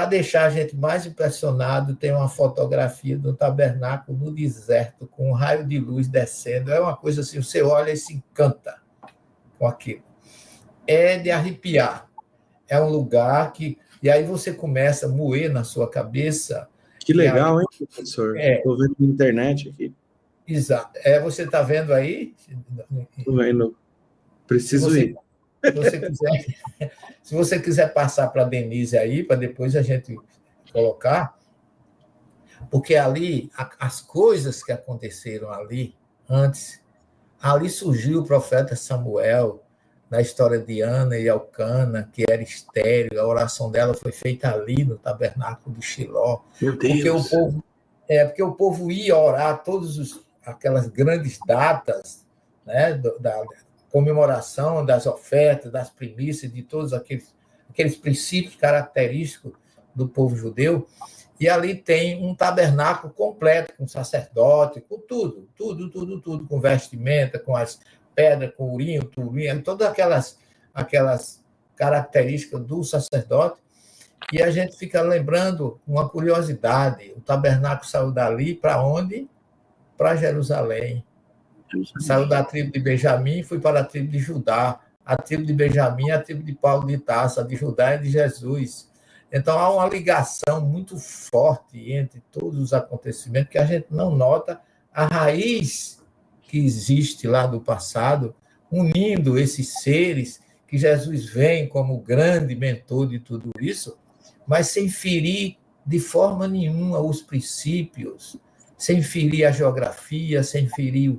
deixar a gente mais impressionado, tem uma fotografia do tabernáculo no deserto, com um raio de luz descendo. É uma coisa assim, você olha e se encanta com aquilo. É de arrepiar. é um lugar que... E aí você começa a moer na sua cabeça. Que legal, hein, professor? Estou vendo na internet aqui. Exato. Você está vendo aí? Estou vendo. Preciso ir. Se você quiser passar para a Denise aí, para depois a gente colocar, porque ali, as coisas que aconteceram ali, antes, ali surgiu o profeta Samuel, na história de Ana e Elcana, que era estéril, a oração dela foi feita ali no tabernáculo de Shiló. Meu Deus! Porque o povo ia orar aquelas grandes datas, né, da comemoração das ofertas, das primícias, de todos aqueles princípios característicos do povo judeu, e ali tem um tabernáculo completo, com sacerdote, com tudo, com vestimenta, com as pedras, com urim, turim, todas aquelas características do sacerdote, e a gente fica lembrando uma curiosidade, o tabernáculo saiu dali para onde? Para Jerusalém. Saiu da tribo de Benjamim e foi para a tribo de Judá. A tribo de Benjamim é a tribo de Paulo de Tarso, a de Judá é de Jesus. Então, há uma ligação muito forte entre todos os acontecimentos que a gente não nota a raiz que existe lá do passado, unindo esses seres que Jesus vem como grande mentor de tudo isso, mas sem ferir de forma nenhuma os princípios, sem ferir a geografia, sem ferir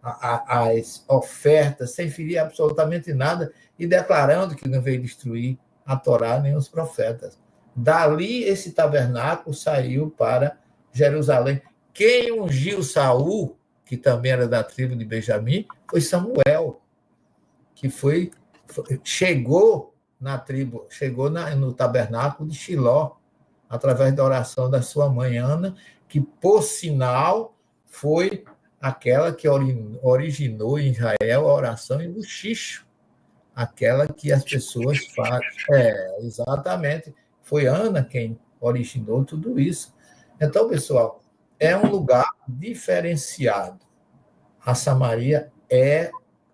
as ofertas, sem ferir absolutamente nada, e declarando que não veio destruir a Torá nem os profetas. Dali, esse tabernáculo saiu para Jerusalém. Quem ungiu Saul, que também era da tribo de Benjamim, foi Samuel, que chegou na tribo, no tabernáculo de Shiló, através da oração da sua mãe Ana, que, por sinal, foi aquela que originou em Israel a oração em buchicho, aquela que as pessoas fazem. Exatamente. Foi Ana quem originou tudo isso. Então, pessoal, é um lugar diferenciado. A Samaria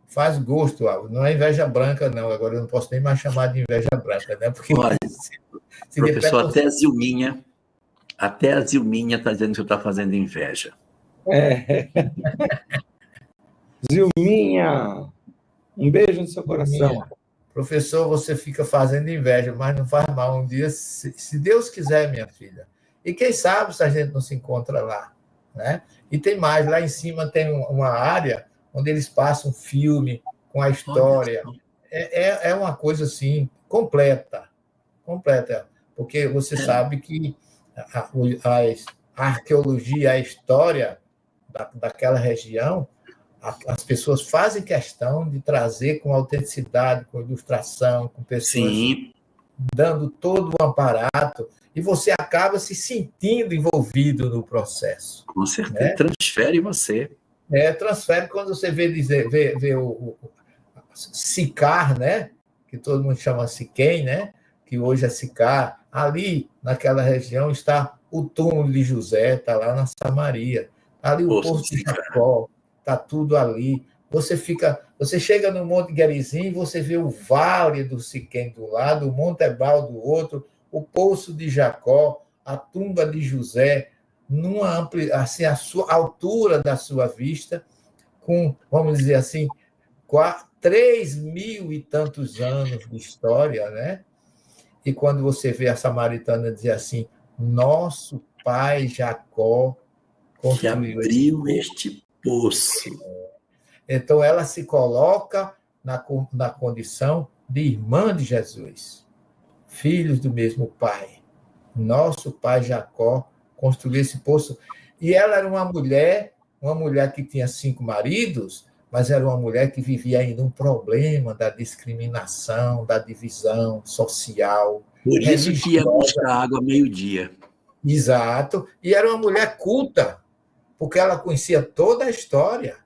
faz gosto, não é inveja branca, não. Agora eu não posso nem mais chamar de inveja branca, né? Porque olha, professor, até a Zilminha está dizendo que você está fazendo inveja. Zilminha, um beijo no seu coração. Zilminha, professor, você fica fazendo inveja, mas não faz mal um dia, se Deus quiser, minha filha. E quem sabe se a gente não se encontra lá, né? E tem mais, lá em cima tem uma área onde eles passam filme com a história. É uma coisa assim, completa, porque você sabe que a arqueologia, a história daquela região, as pessoas fazem questão de trazer com autenticidade, com ilustração, com pessoas dando todo o aparato, e você acaba se sentindo envolvido no processo. Com certeza, né? Transfere você. Transfere quando você vê o Sicar, né? Que todo mundo chama Siquém, né? Que hoje é Sicar. Ali, naquela região, está o túmulo de José, está lá na Samaria. Ali o Poço de Jacó, está tudo ali. Você chega no Monte Gerizim e você vê o Vale do Siquém do lado, o Monte Ebal do outro, o Poço de Jacó, a tumba de José, assim, a altura da sua vista, com, vamos dizer assim, 3.000 e tantos anos de história, né? E quando você vê a samaritana dizer assim, nosso pai Jacó construiu que abriu este poço. Então, ela se coloca na condição de irmã de Jesus, filhos do mesmo pai. Nosso pai Jacó construiu esse poço. E ela era uma mulher que tinha 5 maridos, mas era uma mulher que vivia ainda um problema da discriminação, da divisão social. Por isso que ia buscar água meio-dia. Exato. E era uma mulher culta, porque ela conhecia toda a história.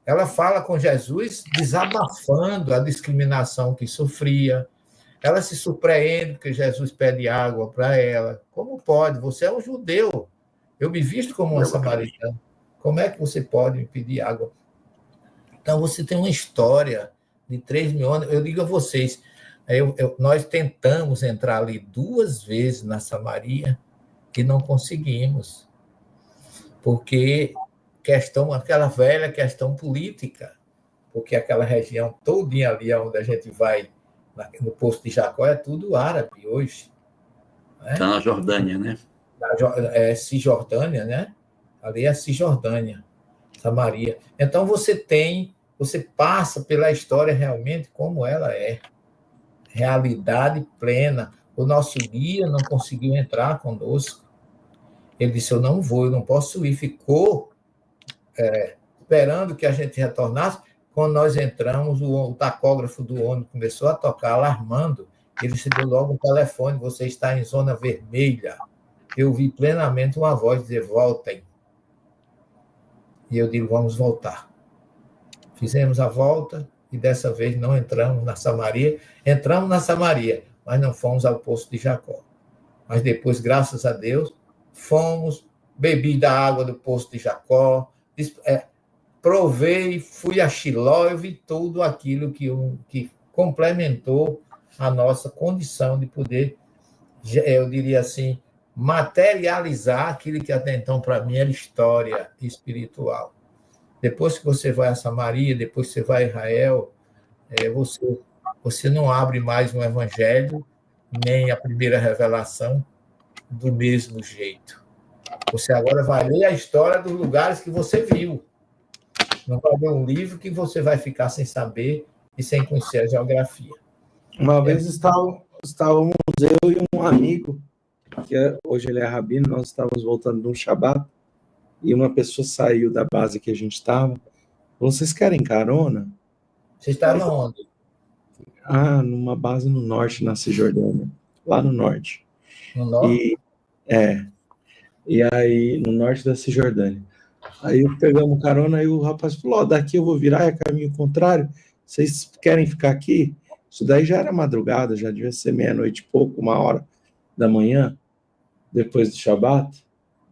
Ela fala com Jesus desabafando a discriminação que sofria. Ela se surpreende porque Jesus pede água para ela. Como pode? Você é um judeu. Eu me visto como uma samaritana. Como é que você pode me pedir água? Então, você tem uma história de 3.000 anos. Eu digo a vocês, Nós tentamos entrar ali 2 vezes na Samaria e não conseguimos, porque aquela velha questão política, porque aquela região todinha ali onde a gente vai, no Poço de Jacó, é tudo árabe hoje. Está na Jordânia, né? É Cisjordânia, né? Ali é Cisjordânia, Samaria. Então você passa pela história realmente como ela é. Realidade plena. O nosso guia não conseguiu entrar conosco. Ele disse, eu não vou, eu não posso ir. Ficou esperando que a gente retornasse. Quando nós entramos, o tacógrafo do ônibus começou a tocar, alarmando. Ele recebeu logo um telefone, você está em zona vermelha. Eu vi plenamente uma voz dizer, voltem. E eu digo, vamos voltar. Fizemos a volta e dessa vez não entramos na Samaria. Entramos na Samaria, mas não fomos ao Poço de Jacó. Mas depois, graças a Deus, fomos, bebi da água do Poço de Jacó, provei, fui a Shiló, eu vi tudo aquilo que complementou a nossa condição de poder, eu diria assim, materializar aquilo que até então para mim era história espiritual. Depois que você vai a Samaria, depois que você vai a Israel, você não abre mais um evangelho, nem a primeira revelação do mesmo jeito. Você agora vai ler a história dos lugares que você viu. Não vai ler um livro que você vai ficar sem saber e sem conhecer a geografia. Uma vez estávamos eu e um amigo, hoje ele é rabino, nós estávamos voltando de um Shabat, e uma pessoa saiu da base que a gente estava. Vocês querem carona? Você estava onde? Numa base no norte, na Cisjordânia. Lá no norte. No norte? E aí, no norte da Cisjordânia. Aí pegamos carona, e o rapaz falou, daqui eu vou virar, é caminho contrário. Vocês querem ficar aqui? Isso daí já era madrugada, já devia ser 00:30 e pouco, 1h da manhã, depois do Shabat.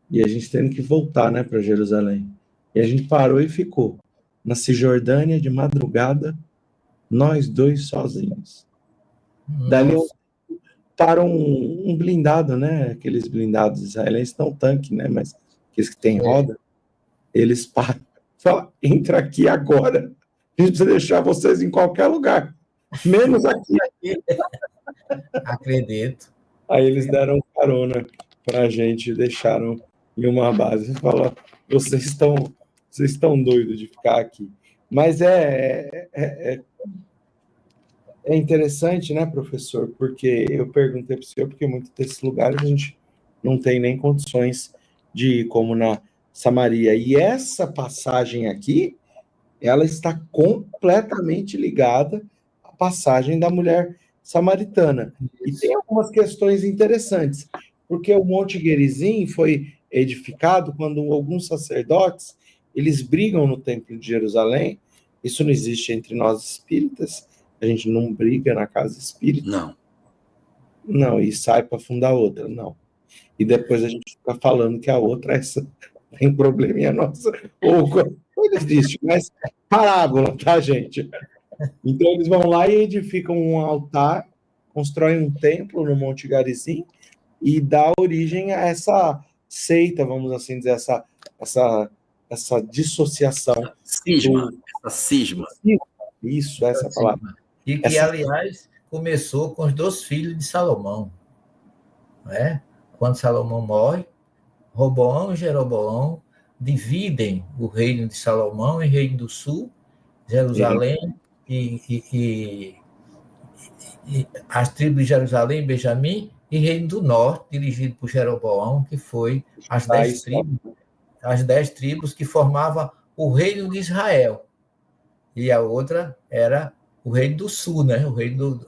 E a gente tendo que voltar, né, para Jerusalém. E a gente parou e ficou na Cisjordânia de madrugada, nós 2 sozinhos. Nossa. Dali para um blindado, né? Aqueles blindados israelenses, não tanque, né? Mas aqueles que têm roda, eles param. Falam, entra aqui agora. A gente precisa deixar vocês em qualquer lugar, menos aqui. Acredito. Aí eles deram carona para a gente, deixaram em uma base. Fala, vocês estão doidos de ficar aqui. Mas é interessante, né, professor? Porque eu perguntei para o senhor, porque muitos desses lugares a gente não tem nem condições de ir, como na Samaria. E essa passagem aqui, ela está completamente ligada à passagem da mulher samaritana. E tem algumas questões interessantes, porque o Monte Gerizim foi edificado quando alguns sacerdotes, eles brigam no Templo de Jerusalém. Isso não existe entre nós espíritas, a gente não briga na casa espírita. Não, e sai para fundar outra, não. E depois a gente fica falando que a outra, essa tem probleminha nossa, ou coisa existe, mas parábola, tá, gente? Então eles vão lá e edificam um altar, constroem um templo no Monte Gerizim e dá origem a essa seita, vamos assim dizer, essa dissociação. Essa cisma. Isso, essa palavra. E que, aliás, começou com os 2 filhos de Salomão. Né? Quando Salomão morre, Roboão e Jeroboão dividem o reino de Salomão em reino do sul, Jerusalém, e as tribos de Jerusalém, Benjamim, e reino do norte, dirigido por Jeroboão, que foi as 10 tribos que formavam o reino de Israel. E a outra era o reino do sul, né? O reino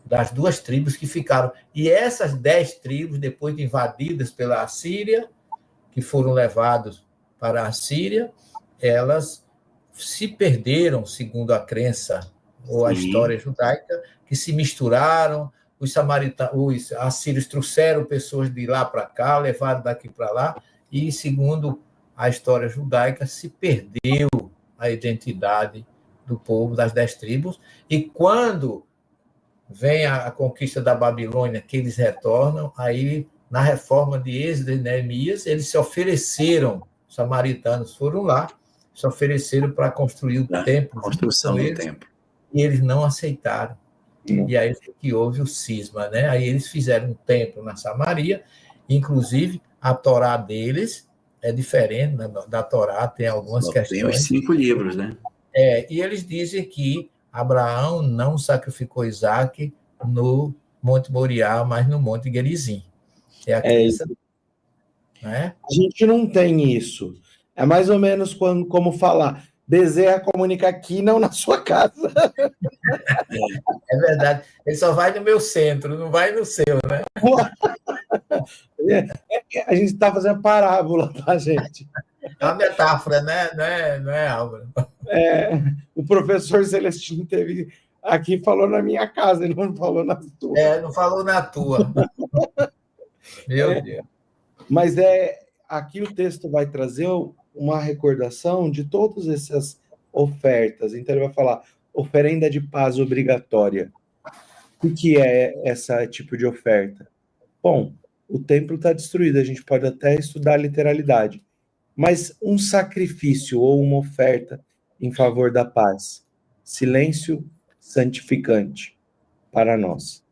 das 2 tribos que ficaram. E essas 10 tribos, depois de invadidas pela Assíria, que foram levados para a Assíria, elas se perderam, segundo a crença ou a história judaica, que se misturaram, os assírios trouxeram pessoas de lá para cá, levaram daqui para lá, e, segundo a história judaica, se perdeu a identidade do povo das 10 tribos, e quando vem a conquista da Babilônia, que eles retornam, aí na reforma de Êxodo e Neemias, eles se ofereceram, os samaritanos foram lá, se ofereceram para construir o templo. Construção do templo. E eles não aceitaram. E aí que houve o cisma, né? Aí eles fizeram um templo na Samaria, inclusive a Torá deles é diferente da Torá, tem algumas questões. Tem os 5 livros, né? E eles dizem que Abraão não sacrificou Isaac no Monte Moriá, mas no Monte Gerizim. É a crença, né? A gente não tem isso. É mais ou menos como falar, Bezerra comunica aqui, não na sua casa. É verdade. Ele só vai no meu centro, não vai no seu, né? A gente está fazendo parábola, tá, gente? É uma metáfora, né? Não é, Álvaro? O professor Celestino teve aqui, falou na minha casa, ele não falou na tua. Não falou na tua. Meu Deus. Mas aqui o texto vai trazer uma recordação de todas essas ofertas. Então ele vai falar oferenda de paz obrigatória. O que é esse tipo de oferta? Bom, o templo está destruído, a gente pode até estudar a literalidade, mas um sacrifício ou uma oferta em favor da paz. Silêncio santificante para nós.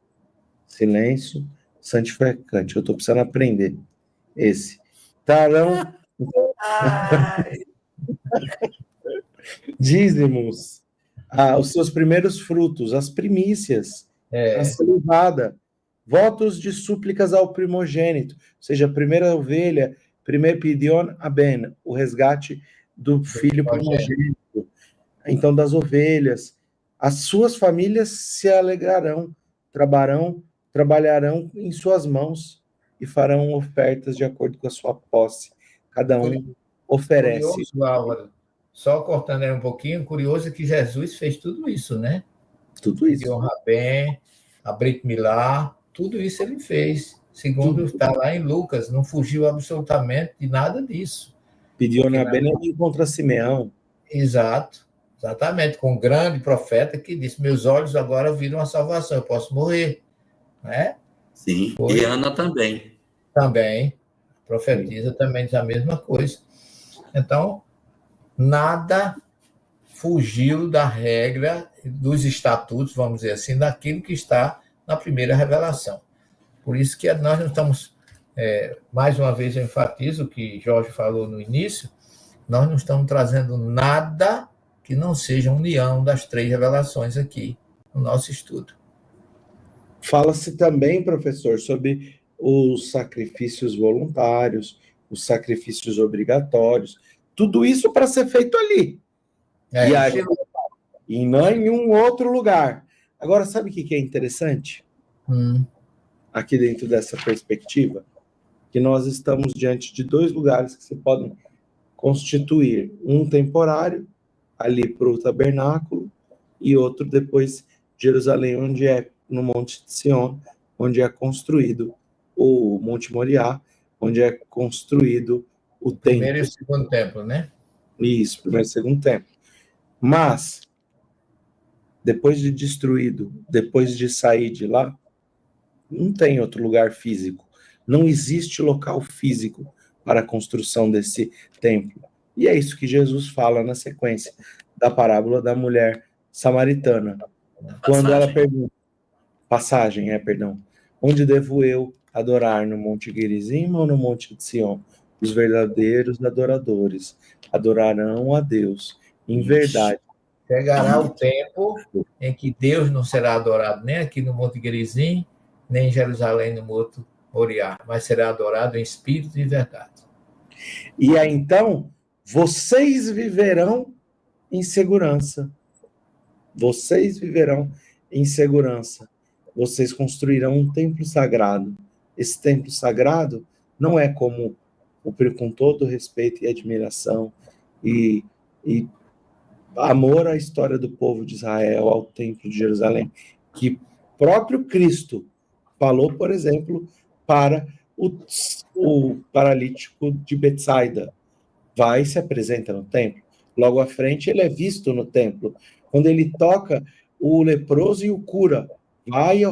Silêncio santificante. Eu estou precisando aprender esse. Trarão dízimos, os seus primeiros frutos, as primícias, a salivada, votos de súplicas ao primogênito, ou seja, a primeira ovelha, primeiro pidion aben, o resgate do filho primogênito. Então, das ovelhas, as suas famílias se alegrarão, trabalharão em suas mãos e farão ofertas de acordo com a sua posse. Cada um oferece. Curioso, Álvaro, só cortando aí um pouquinho, curioso é que Jesus fez tudo isso, né? Tudo isso. Pidion Rabén, a Brit Milá, tudo isso ele fez. Segundo está lá em Lucas, não fugiu absolutamente de nada disso. Pidion Rabén contra Simeão. Exatamente, com um grande profeta que disse, meus olhos agora viram a salvação, eu posso morrer. Né? Sim, e Ana também. Também, profetiza também diz a mesma coisa. Então, nada fugiu da regra, dos estatutos, vamos dizer assim, daquilo que está na primeira revelação. Por isso que nós não estamos, mais uma vez eu enfatizo o que Jorge falou no início, nós não estamos trazendo nada que não seja união das 3 revelações aqui no nosso estudo. Fala-se também, professor, sobre os sacrifícios voluntários, os sacrifícios obrigatórios, tudo isso para ser feito ali. E em nenhum outro lugar. Agora, sabe o que é interessante? Aqui dentro dessa perspectiva, que nós estamos diante de 2 lugares que se podem constituir. Um temporário, ali para o tabernáculo, e outro depois Jerusalém, onde é no Monte de Sião, onde é construído o Monte Moriá, onde é construído o templo. Primeiro e segundo templo, né? Isso, primeiro e segundo templo. Mas, depois de destruído, depois de sair de lá, não tem outro lugar físico. Não existe local físico para a construção desse templo. E é isso que Jesus fala na sequência da parábola da mulher samaritana. Quando ela pergunta, onde devo eu adorar, no Monte Gerizim ou no Monte de Sião? Os verdadeiros adoradores adorarão a Deus em verdade. Chegará o tempo em que Deus não será adorado nem aqui no Monte Gerizim, nem em Jerusalém, no Monte Moriá, mas será adorado em espírito e verdade. E aí, então, vocês viverão em segurança. Vocês viverão em segurança. Vocês construirão um templo sagrado. Esse templo sagrado não é como, com todo respeito e admiração e amor à história do povo de Israel, ao templo de Jerusalém, que próprio Cristo falou, por exemplo, para o paralítico de Betsaida. Vai e se apresenta no templo. Logo à frente, ele é visto no templo. Quando ele toca o leproso e o cura, vai,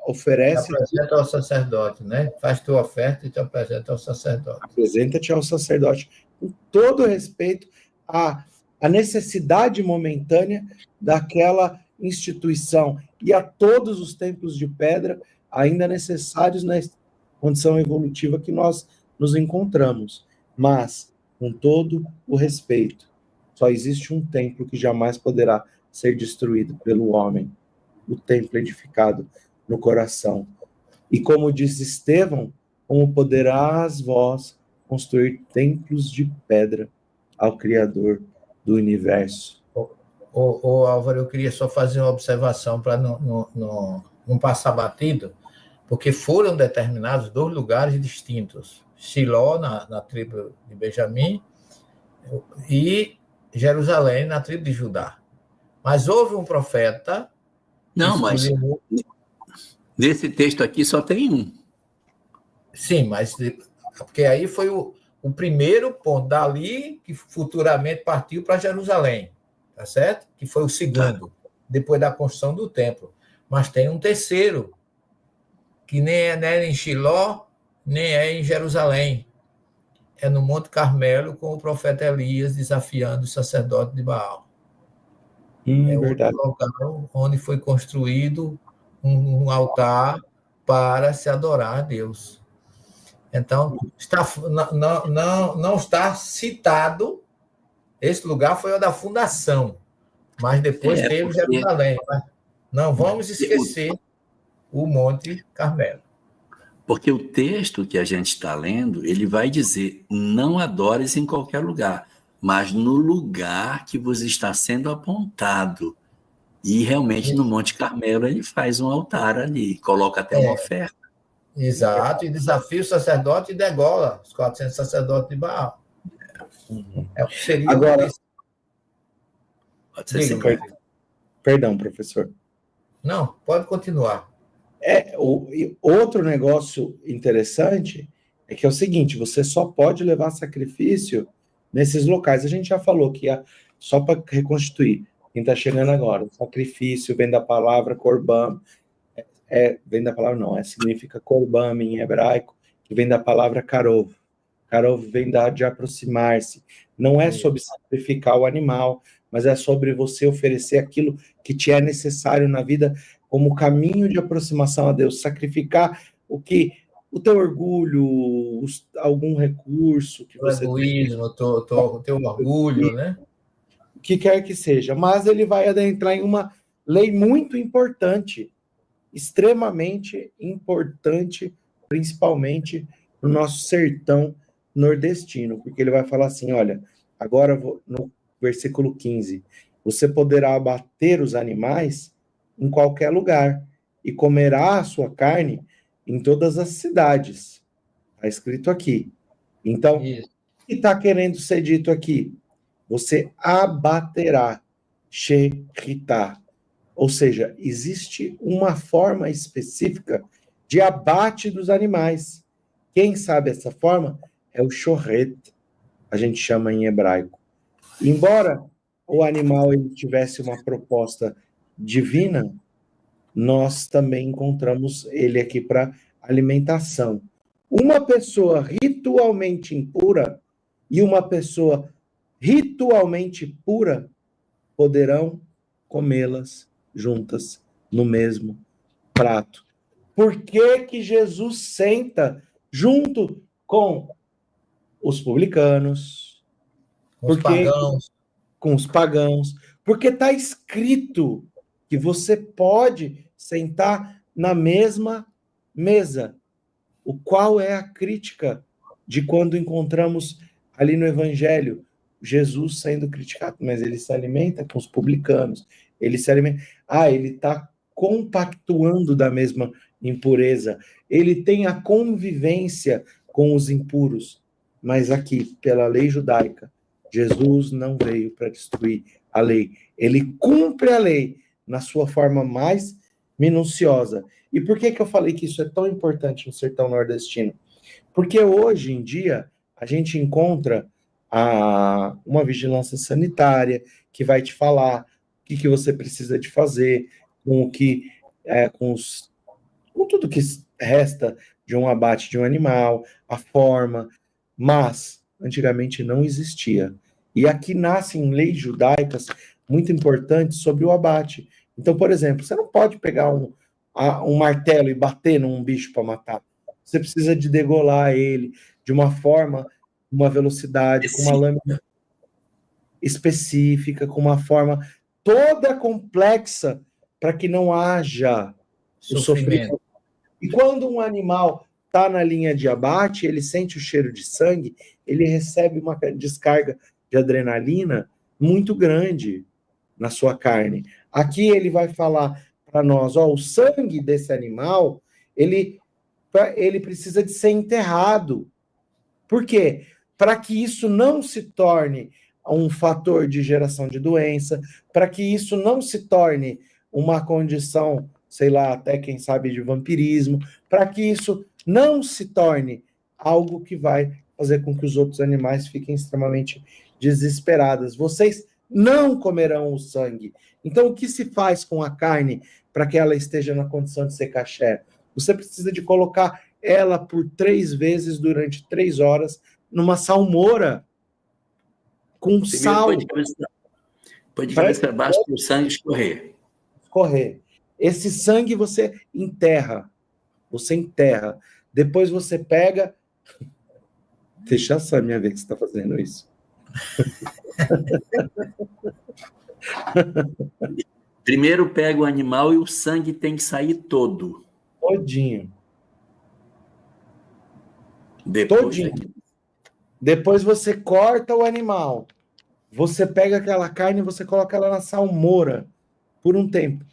oferece, Apresenta ao sacerdote, né? Faz tua oferta e te apresenta ao sacerdote. apresenta-te ao sacerdote, com todo respeito à necessidade momentânea daquela instituição e a todos os templos de pedra ainda necessários na condição evolutiva que nós nos encontramos. Mas, com todo o respeito, só existe um templo que jamais poderá ser destruído pelo homem, o templo edificado no coração. E como diz Estevão, como poderás vós construir templos de pedra ao Criador do universo? Álvaro, eu queria só fazer uma observação para não passar batido, porque foram determinados 2 lugares distintos, Siló, na tribo de Benjamim, e Jerusalém, na tribo de Judá. Mas houve um profeta... Não, mas nesse texto aqui só tem um. Sim, mas porque aí foi o primeiro ponto dali que futuramente partiu para Jerusalém, tá certo? Que foi o segundo, depois da construção do templo. Mas tem um terceiro, que nem é em Shiló, nem é em Jerusalém. É no Monte Carmelo, com o profeta Elias desafiando o sacerdote de Baal. É Verdade. outro local onde foi construído um altar para se adorar a Deus. Então, não está citado, esse lugar foi o da fundação, mas depois teve Jerusalém. Não vamos esquecer o Monte Carmelo. Porque o texto que a gente está lendo, ele vai dizer, não adores em qualquer lugar, mas no lugar que vos está sendo apontado. E realmente no Monte Carmelo ele faz um altar ali, coloca até uma oferta. Exato, e desafia o sacerdote e degola os 400 sacerdotes de Baal. É o que seria. Agora, pode ser sempre. Perdão, professor. Não, pode continuar. Outro negócio interessante é que é o seguinte, você só pode levar sacrifício nesses locais. A gente já falou que só para reconstituir, quem está chegando agora, o sacrifício vem da palavra korban, vem da palavra não, significa korban em hebraico, que vem da palavra karov. Karov vem de aproximar-se. Não é sobre sacrificar o animal, mas é sobre você oferecer aquilo que te é necessário na vida como caminho de aproximação a Deus. Sacrificar o teu orgulho, algum recurso que você egoísmo, o teu orgulho, né? O que quer que seja. Mas ele vai adentrar em uma lei muito importante, extremamente importante, principalmente no nosso sertão nordestino, porque ele vai falar assim, olha, agora no versículo 15, você poderá abater os animais em qualquer lugar e comerá a sua carne em todas as cidades. Está escrito aqui. Então, o que está querendo ser dito aqui? Você abaterá, shechitá. Ou seja, existe uma forma específica de abate dos animais. Quem sabe essa forma é o shoret, a gente chama em hebraico. Embora o animal ele tivesse uma proposta divina, nós também encontramos ele aqui para alimentação. Uma pessoa ritualmente impura e uma pessoa ritualmente pura poderão comê-las juntas no mesmo prato. Por que Jesus senta junto com os publicanos, com os pagãos? Porque está escrito que você pode sentar na mesma mesa. O qual é a crítica de quando encontramos ali no Evangelho Jesus sendo criticado, mas ele se alimenta com os publicanos, ele se alimenta... ele está compactuando da mesma impureza, ele tem a convivência com os impuros, mas aqui, pela lei judaica, Jesus não veio para destruir a lei, ele cumpre a lei na sua forma mais minuciosa. E por que eu falei que isso é tão importante no sertão nordestino? Porque hoje em dia a gente encontra uma vigilância sanitária que vai te falar o que você precisa de fazer, com o que com tudo que resta de um abate de um animal, a forma, mas antigamente não existia. E aqui nascem leis judaicas muito importantes sobre o abate. Então, por exemplo, você não pode pegar um martelo e bater num bicho para matar. Você precisa de degolar ele de uma forma, uma velocidade, com uma lâmina específica, com uma forma toda complexa para que não haja o sofrimento. E quando um animal está na linha de abate, ele sente o cheiro de sangue, ele recebe uma descarga de adrenalina muito grande na sua carne. Aqui ele vai falar para nós, o sangue desse animal, ele precisa de ser enterrado. Por quê? Para que isso não se torne um fator de geração de doença, para que isso não se torne uma condição, sei lá, até quem sabe de vampirismo, para que isso não se torne algo que vai fazer com que os outros animais fiquem extremamente desesperados. Vocês não comerão o sangue. Então, o que se faz com a carne para que ela esteja na condição de ser caché? Você precisa de colocar ela por 3 vezes durante 3 horas numa salmoura com sal. Põe de cabeça para baixo para o sangue escorrer. Esse sangue você enterra. Depois você pega... Deixa só a minha ver que você está fazendo isso. Primeiro pega o animal e o sangue tem que sair todo. Todinho. Todinho. Depois você corta o animal. Você pega aquela carne e você coloca ela na salmoura por um tempo,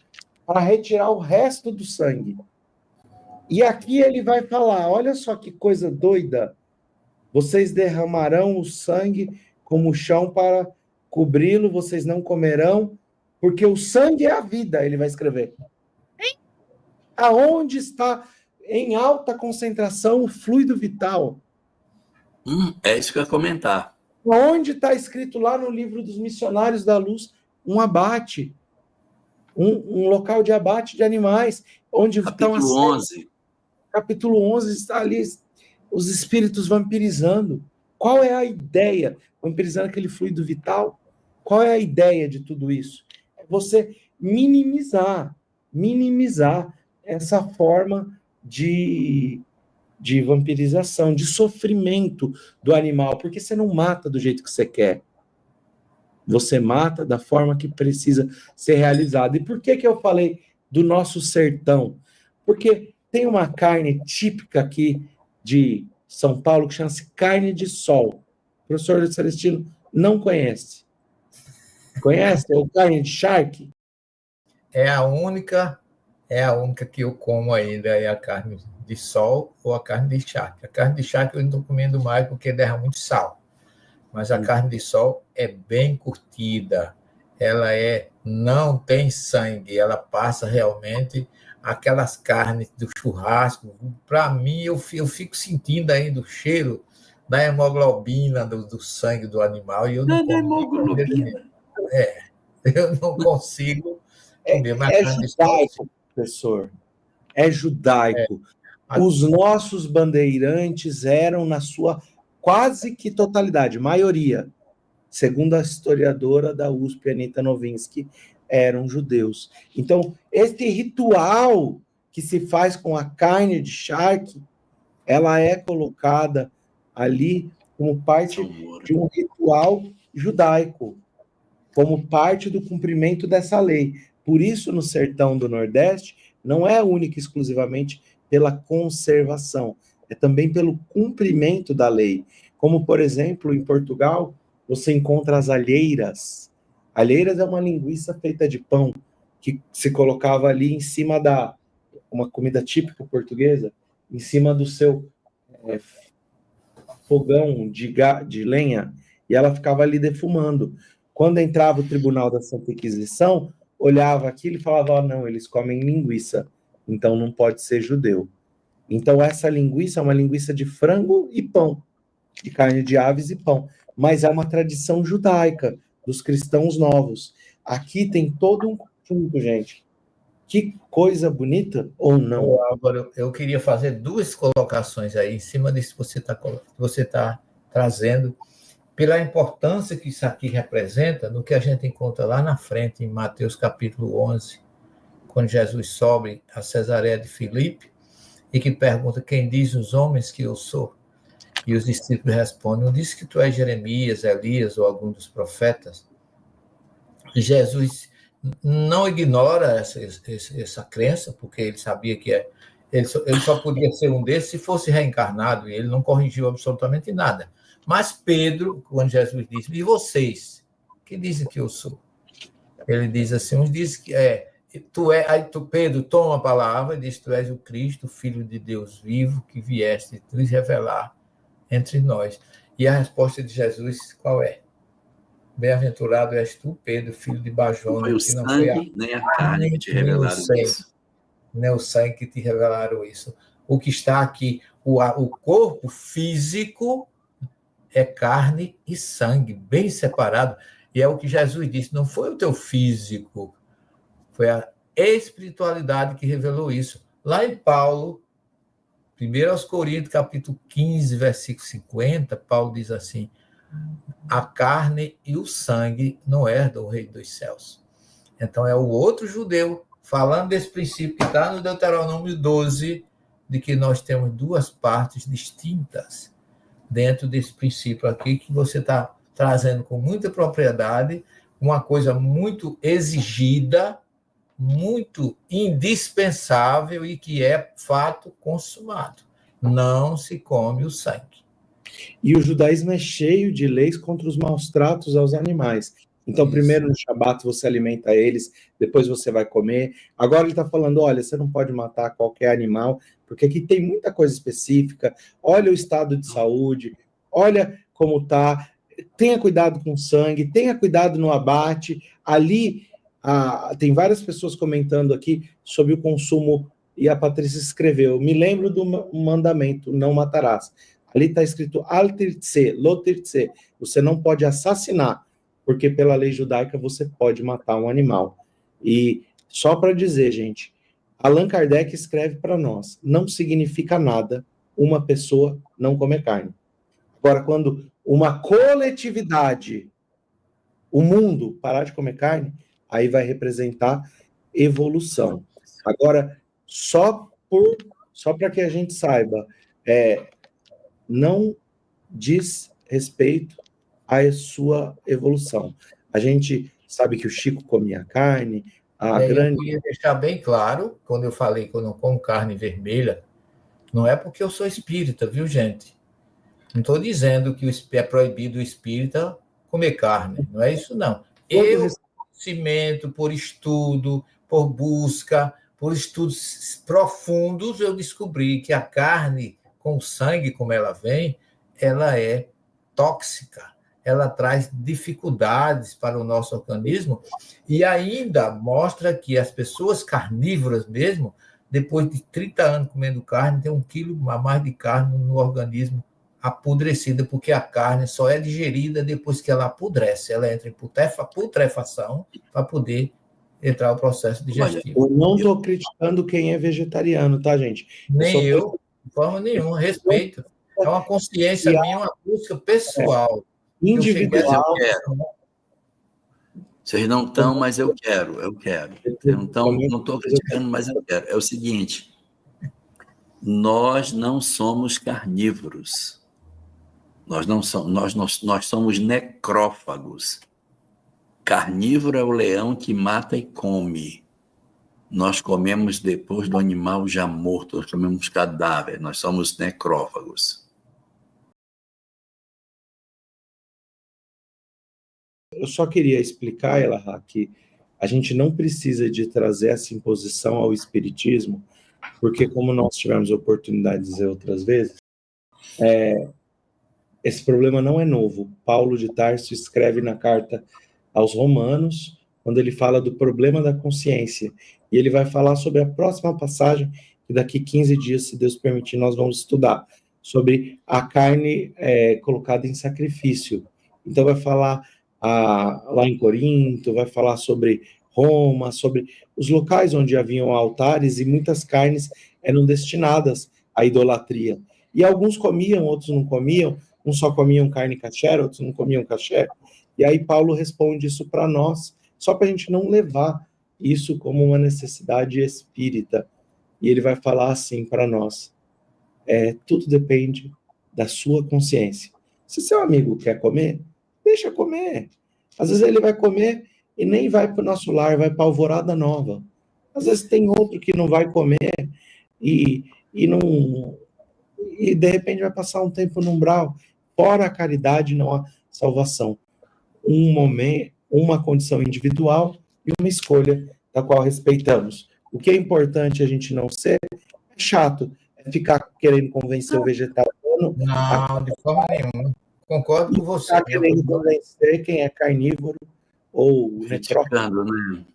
para retirar o resto do sangue. E aqui ele vai falar, olha só que coisa doida. Vocês derramarão o sangue como chão para cobri-lo, vocês não comerão, porque o sangue é a vida, ele vai escrever. Aonde está em alta concentração o fluido vital? É isso que eu ia comentar. Onde está escrito lá no livro dos missionários da luz um abate, um local de abate de animais, onde capítulo 11. Capítulo 11 está ali os espíritos vampirizando. Qual é a ideia? Vampirizando aquele fluido vital? Qual é a ideia de tudo isso? É você minimizar essa forma de vampirização, de sofrimento do animal, porque você não mata do jeito que você quer. Você mata da forma que precisa ser realizada. E por que eu falei do nosso sertão? Porque tem uma carne típica aqui de São Paulo que chama-se carne de sol. O professor Celestino não conhece. Conhece? É o carne de charque? É a única que eu como ainda, é a carne de sol ou a carne de charque. A carne de charque eu não estou comendo mais porque derrama muito sal. Mas a carne de sol é bem curtida. Ela não tem sangue, ela passa realmente aquelas carnes do churrasco. Para mim, eu fico sentindo ainda o cheiro da hemoglobina do sangue do animal e eu não eu não consigo comer mais carne de sol. Professor. É judaico. Os nossos bandeirantes eram, na sua quase que totalidade, maioria, segundo a historiadora da USP, Anita Novinsky, eram judeus. Então, esse ritual que se faz com a carne de charque, ela é colocada ali como parte de um ritual judaico, como parte do cumprimento dessa lei. Por isso, no sertão do Nordeste, não é única e exclusivamente pela conservação, é também pelo cumprimento da lei. Como, por exemplo, em Portugal, você encontra as alheiras. Alheiras é uma linguiça feita de pão, que se colocava ali em cima uma comida típica portuguesa, em cima do seu fogão de lenha, e ela ficava ali defumando. Quando entrava o Tribunal da Santa Inquisição, olhava aquilo e falava, não, eles comem linguiça, então não pode ser judeu. Então essa linguiça é uma linguiça de frango e pão, de carne de aves e pão, mas é uma tradição judaica, dos cristãos novos. Aqui tem todo um conjunto, gente, Que coisa bonita ou não? Ô, Álvaro, eu queria fazer duas colocações aí em cima disso que você tá trazendo, pela importância que isso aqui representa no que a gente encontra lá na frente, em Mateus capítulo 11, quando Jesus sobe a Cesareia de Filipe e que pergunta: quem diz os homens que eu sou? E os discípulos respondem: não diz que tu és Jeremias, Elias ou algum dos profetas? E Jesus não ignora essa crença, porque ele sabia que ele só podia ser um desses se fosse reencarnado, e ele não corrigiu absolutamente nada. Mas Pedro, quando Jesus disse: e vocês, que dizem que eu sou? Ele diz assim: uns dizem que Pedro toma a palavra e diz: tu és o Cristo, o Filho de Deus vivo, que vieste nos revelar entre nós. E a resposta de Jesus qual é? Bem-aventurado és tu, Pedro, filho de Bajona, que não foi a nem a carne que te revelaram isso. Nem o sangue que te revelaram isso. O que está aqui, o corpo físico é carne e sangue, bem separado. E é o que Jesus disse: não foi o teu físico, foi a espiritualidade que revelou isso. Lá em Paulo, 1 aos Coríntios, capítulo 15, versículo 50, Paulo diz assim: a carne e o sangue não herdam o reino dos céus. Então é o outro judeu falando desse princípio que está no Deuteronômio 12, de que nós temos duas partes distintas dentro desse princípio aqui, que você está trazendo com muita propriedade, uma coisa muito exigida, muito indispensável e que é fato consumado. Não se come o sangue. E o judaísmo é cheio de leis contra os maus tratos aos animais. Então, Isso. Primeiro no Shabat você alimenta eles, depois você vai comer. Agora ele está falando: olha, você não pode matar qualquer animal, porque aqui tem muita coisa específica. Olha o estado de saúde, olha como está. Tenha cuidado com o sangue, tenha cuidado no abate. Ali, tem várias pessoas comentando aqui sobre o consumo, e a Patrícia escreveu: me lembro do mandamento, não matarás. Ali está escrito al-tirtse, lo-tirtse. Você não pode assassinar, porque pela lei judaica você pode matar um animal. E só para dizer, gente, Allan Kardec escreve para nós: não significa nada uma pessoa não comer carne. Agora, quando uma coletividade, o mundo, parar de comer carne, aí vai representar evolução. Agora, só para que a gente saiba, não diz respeito à sua evolução. A gente sabe que o Chico comia carne, Eu queria deixar bem claro, quando eu falei que eu não como carne vermelha, não é porque eu sou espírita, viu, gente? Não estou dizendo que é proibido o espírita comer carne, não é isso, não. Eu, por conhecimento, por estudo, por busca, por estudos profundos, eu descobri que a carne com o sangue, como ela vem, ela é tóxica, ela traz dificuldades para o nosso organismo e ainda mostra que as pessoas carnívoras mesmo, depois de 30 anos comendo carne, tem 1 quilo a mais de carne no organismo apodrecida, porque a carne só é digerida depois que ela apodrece, ela entra em putrefação para poder entrar o processo digestivo. Eu não estou criticando quem é vegetariano, tá, gente? Nem eu, de forma nenhuma, respeito. É uma consciência minha, uma busca pessoal. Individual. Vocês não estão, mas eu quero. Vocês não estou criticando, mas eu quero. É o seguinte: nós não somos carnívoros. Nós somos necrófagos. Carnívoro é o leão que mata e come. Nós comemos depois do animal já morto, nós comemos cadáver, nós somos necrófagos. Eu só queria explicar, Elahá, que a gente não precisa de trazer essa imposição ao espiritismo, porque como nós tivemos a oportunidade de dizer outras vezes, esse problema não é novo. Paulo de Tarso escreve na carta aos Romanos, quando ele fala do problema da consciência, e ele vai falar sobre a próxima passagem, que daqui 15 dias, se Deus permitir, nós vamos estudar, sobre a carne colocada em sacrifício. Então vai falar lá em Corinto, vai falar sobre Roma, sobre os locais onde haviam altares e muitas carnes eram destinadas à idolatria. E alguns comiam, outros não comiam, uns só comiam carne kasher, outros não comiam kasher. E aí Paulo responde isso para nós, só para a gente não levar isso como uma necessidade espírita. E ele vai falar assim para nós: tudo depende da sua consciência. Se seu amigo quer comer, deixa comer. Às vezes ele vai comer e nem vai para o nosso lar, vai para a Alvorada Nova. Às vezes tem outro que não vai comer e de repente vai passar um tempo no umbral. Fora a caridade não há salvação. Um momento, uma condição individual e uma escolha da qual respeitamos. O que é importante a gente não ser é chato, é ficar querendo convencer o vegetariano. Não, de forma nenhuma. Concordo com você. Ficar querendo convencer quem é carnívoro ou Criticando, né?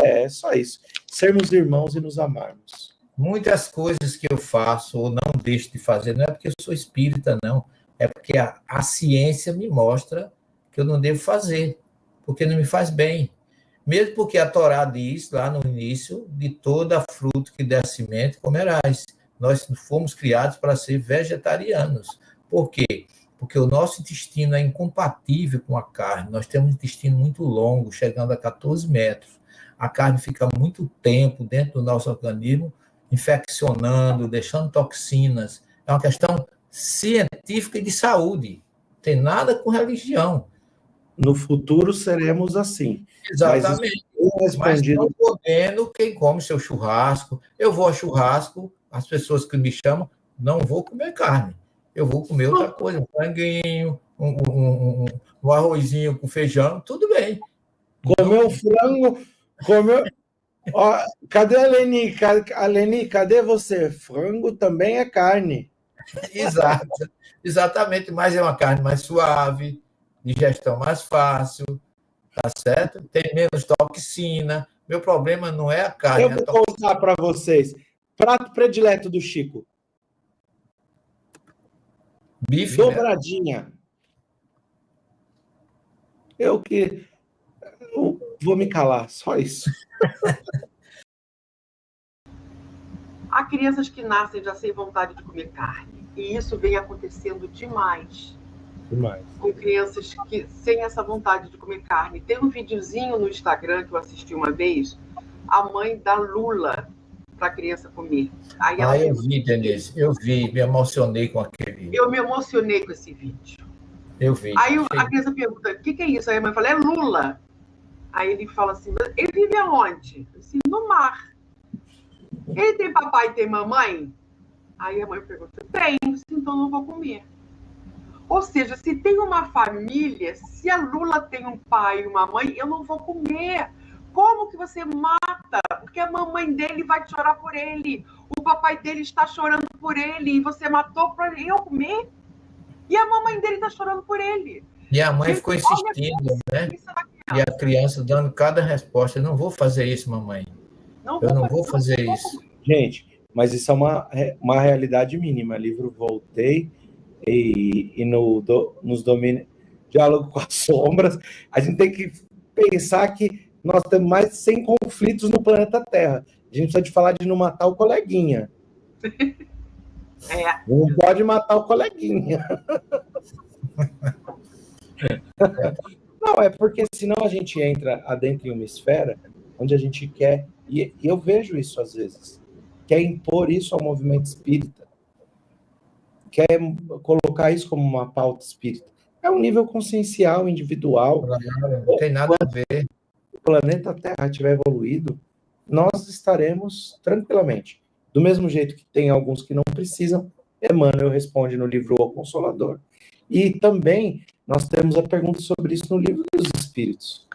É só isso. Sermos irmãos e nos amarmos. Muitas coisas que eu faço ou não deixo de fazer, não é porque eu sou espírita, não. É porque a ciência me mostra que eu não devo fazer, porque não me faz bem. Mesmo porque a Torá diz, lá no início, de toda fruto que der semente, comerás. Nós fomos criados para ser vegetarianos. Por quê? Porque o nosso intestino é incompatível com a carne. Nós temos um intestino muito longo, chegando a 14 metros. A carne fica muito tempo dentro do nosso organismo, infeccionando, deixando toxinas. É uma questão científica e de saúde. Não tem nada com religião. No futuro seremos assim. Exatamente. Mas não podendo quem come seu churrasco. Eu vou a churrasco, as pessoas que me chamam, não vou comer carne. Eu vou comer outra coisa, um franguinho, um arrozinho com feijão, tudo bem. Comeu frango, comeu... Ó, cadê a Leni? Leni, cadê você? Frango também é carne. Exato, exatamente, mas é uma carne mais suave, digestão mais fácil, tá certo? Tem menos toxina. Meu problema não é a carne. Eu vou contar para vocês. Prato predileto do Chico. Bife, dobradinha. Né? Eu vou me calar, só isso. Há crianças que nascem já sem vontade de comer carne. E isso vem acontecendo demais. Com crianças que sem essa vontade de comer carne. Tem um videozinho no Instagram que eu assisti uma vez, a mãe dá lula para a criança comer. Aí eu vi, Denise, eu vi, me emocionei com aquele vídeo. Eu me emocionei com esse vídeo. Eu vi. Aí a criança pergunta, o que é isso? Aí a mãe fala, é lula. Aí ele fala assim, ele vive aonde? Assim, no mar. Ele tem papai e tem mamãe? Aí a mãe pergunta, tem, então não vou comer. Ou seja, se tem uma família, se a lula tem um pai e uma mãe, eu não vou comer. Como que você mata? Porque a mamãe dele vai chorar por ele, o papai dele está chorando por ele, e você matou para eu comer? E a mamãe dele está chorando por ele. E a mãe ficou insistindo, né? E a criança dando cada resposta, eu não vou fazer isso, mamãe. Eu não vou fazer isso. Gente, mas isso é uma realidade mínima. Livro Voltei e nos domina Diálogo com as Sombras. A gente tem que pensar que nós temos mais de 100 conflitos no planeta Terra. A gente precisa de falar de não matar o coleguinha. Não pode matar o coleguinha. Não, é porque senão a gente entra adentro em uma esfera onde a gente quer, e eu vejo isso às vezes, quer impor isso ao movimento espírita, quer colocar isso como uma pauta espírita. É um nível consciencial, individual. Não tem nada a ver. O planeta Terra tiver evoluído, nós estaremos tranquilamente. Do mesmo jeito que tem alguns que não precisam, Emmanuel responde no livro O Consolador. E também nós temos a pergunta sobre isso no livro dos Espíritos.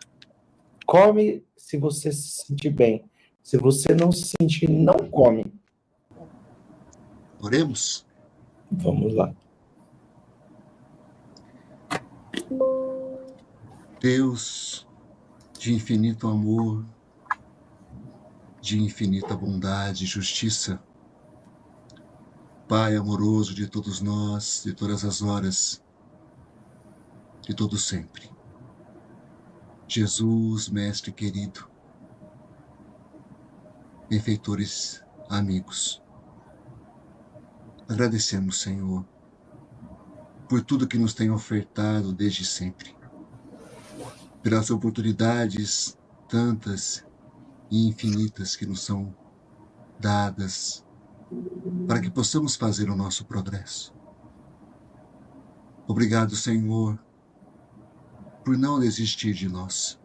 Come se você se sentir bem. Se você não se sentir, não come. Oremos? Vamos lá. Deus de infinito amor, de infinita bondade e justiça, Pai amoroso de todos nós, de todas as horas, de todo sempre. Jesus, Mestre querido, benfeitores, amigos. Agradecemos, Senhor, por tudo que nos tem ofertado desde sempre, pelas oportunidades tantas e infinitas que nos são dadas para que possamos fazer o nosso progresso. Obrigado, Senhor, por não desistir de nós,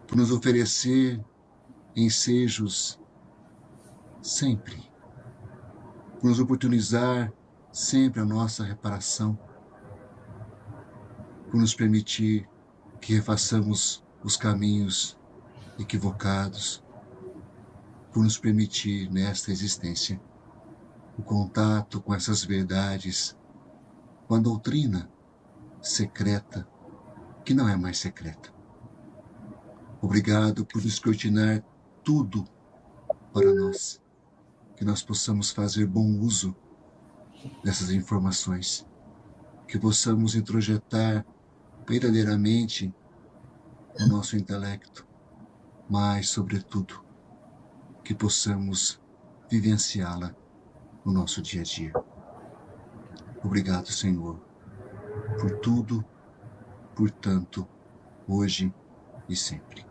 por nos oferecer ensejos sempre, por nos oportunizar sempre a nossa reparação, por nos permitir que refaçamos os caminhos equivocados, por nos permitir nesta existência o contato com essas verdades, com a doutrina secreta, que não é mais secreta. Obrigado por descortinar tudo para nós, que nós possamos fazer bom uso dessas informações, que possamos introjetar verdadeiramente o nosso intelecto, mas, sobretudo, que possamos vivenciá-la no nosso dia a dia. Obrigado, Senhor, por tudo, por tanto, hoje e sempre.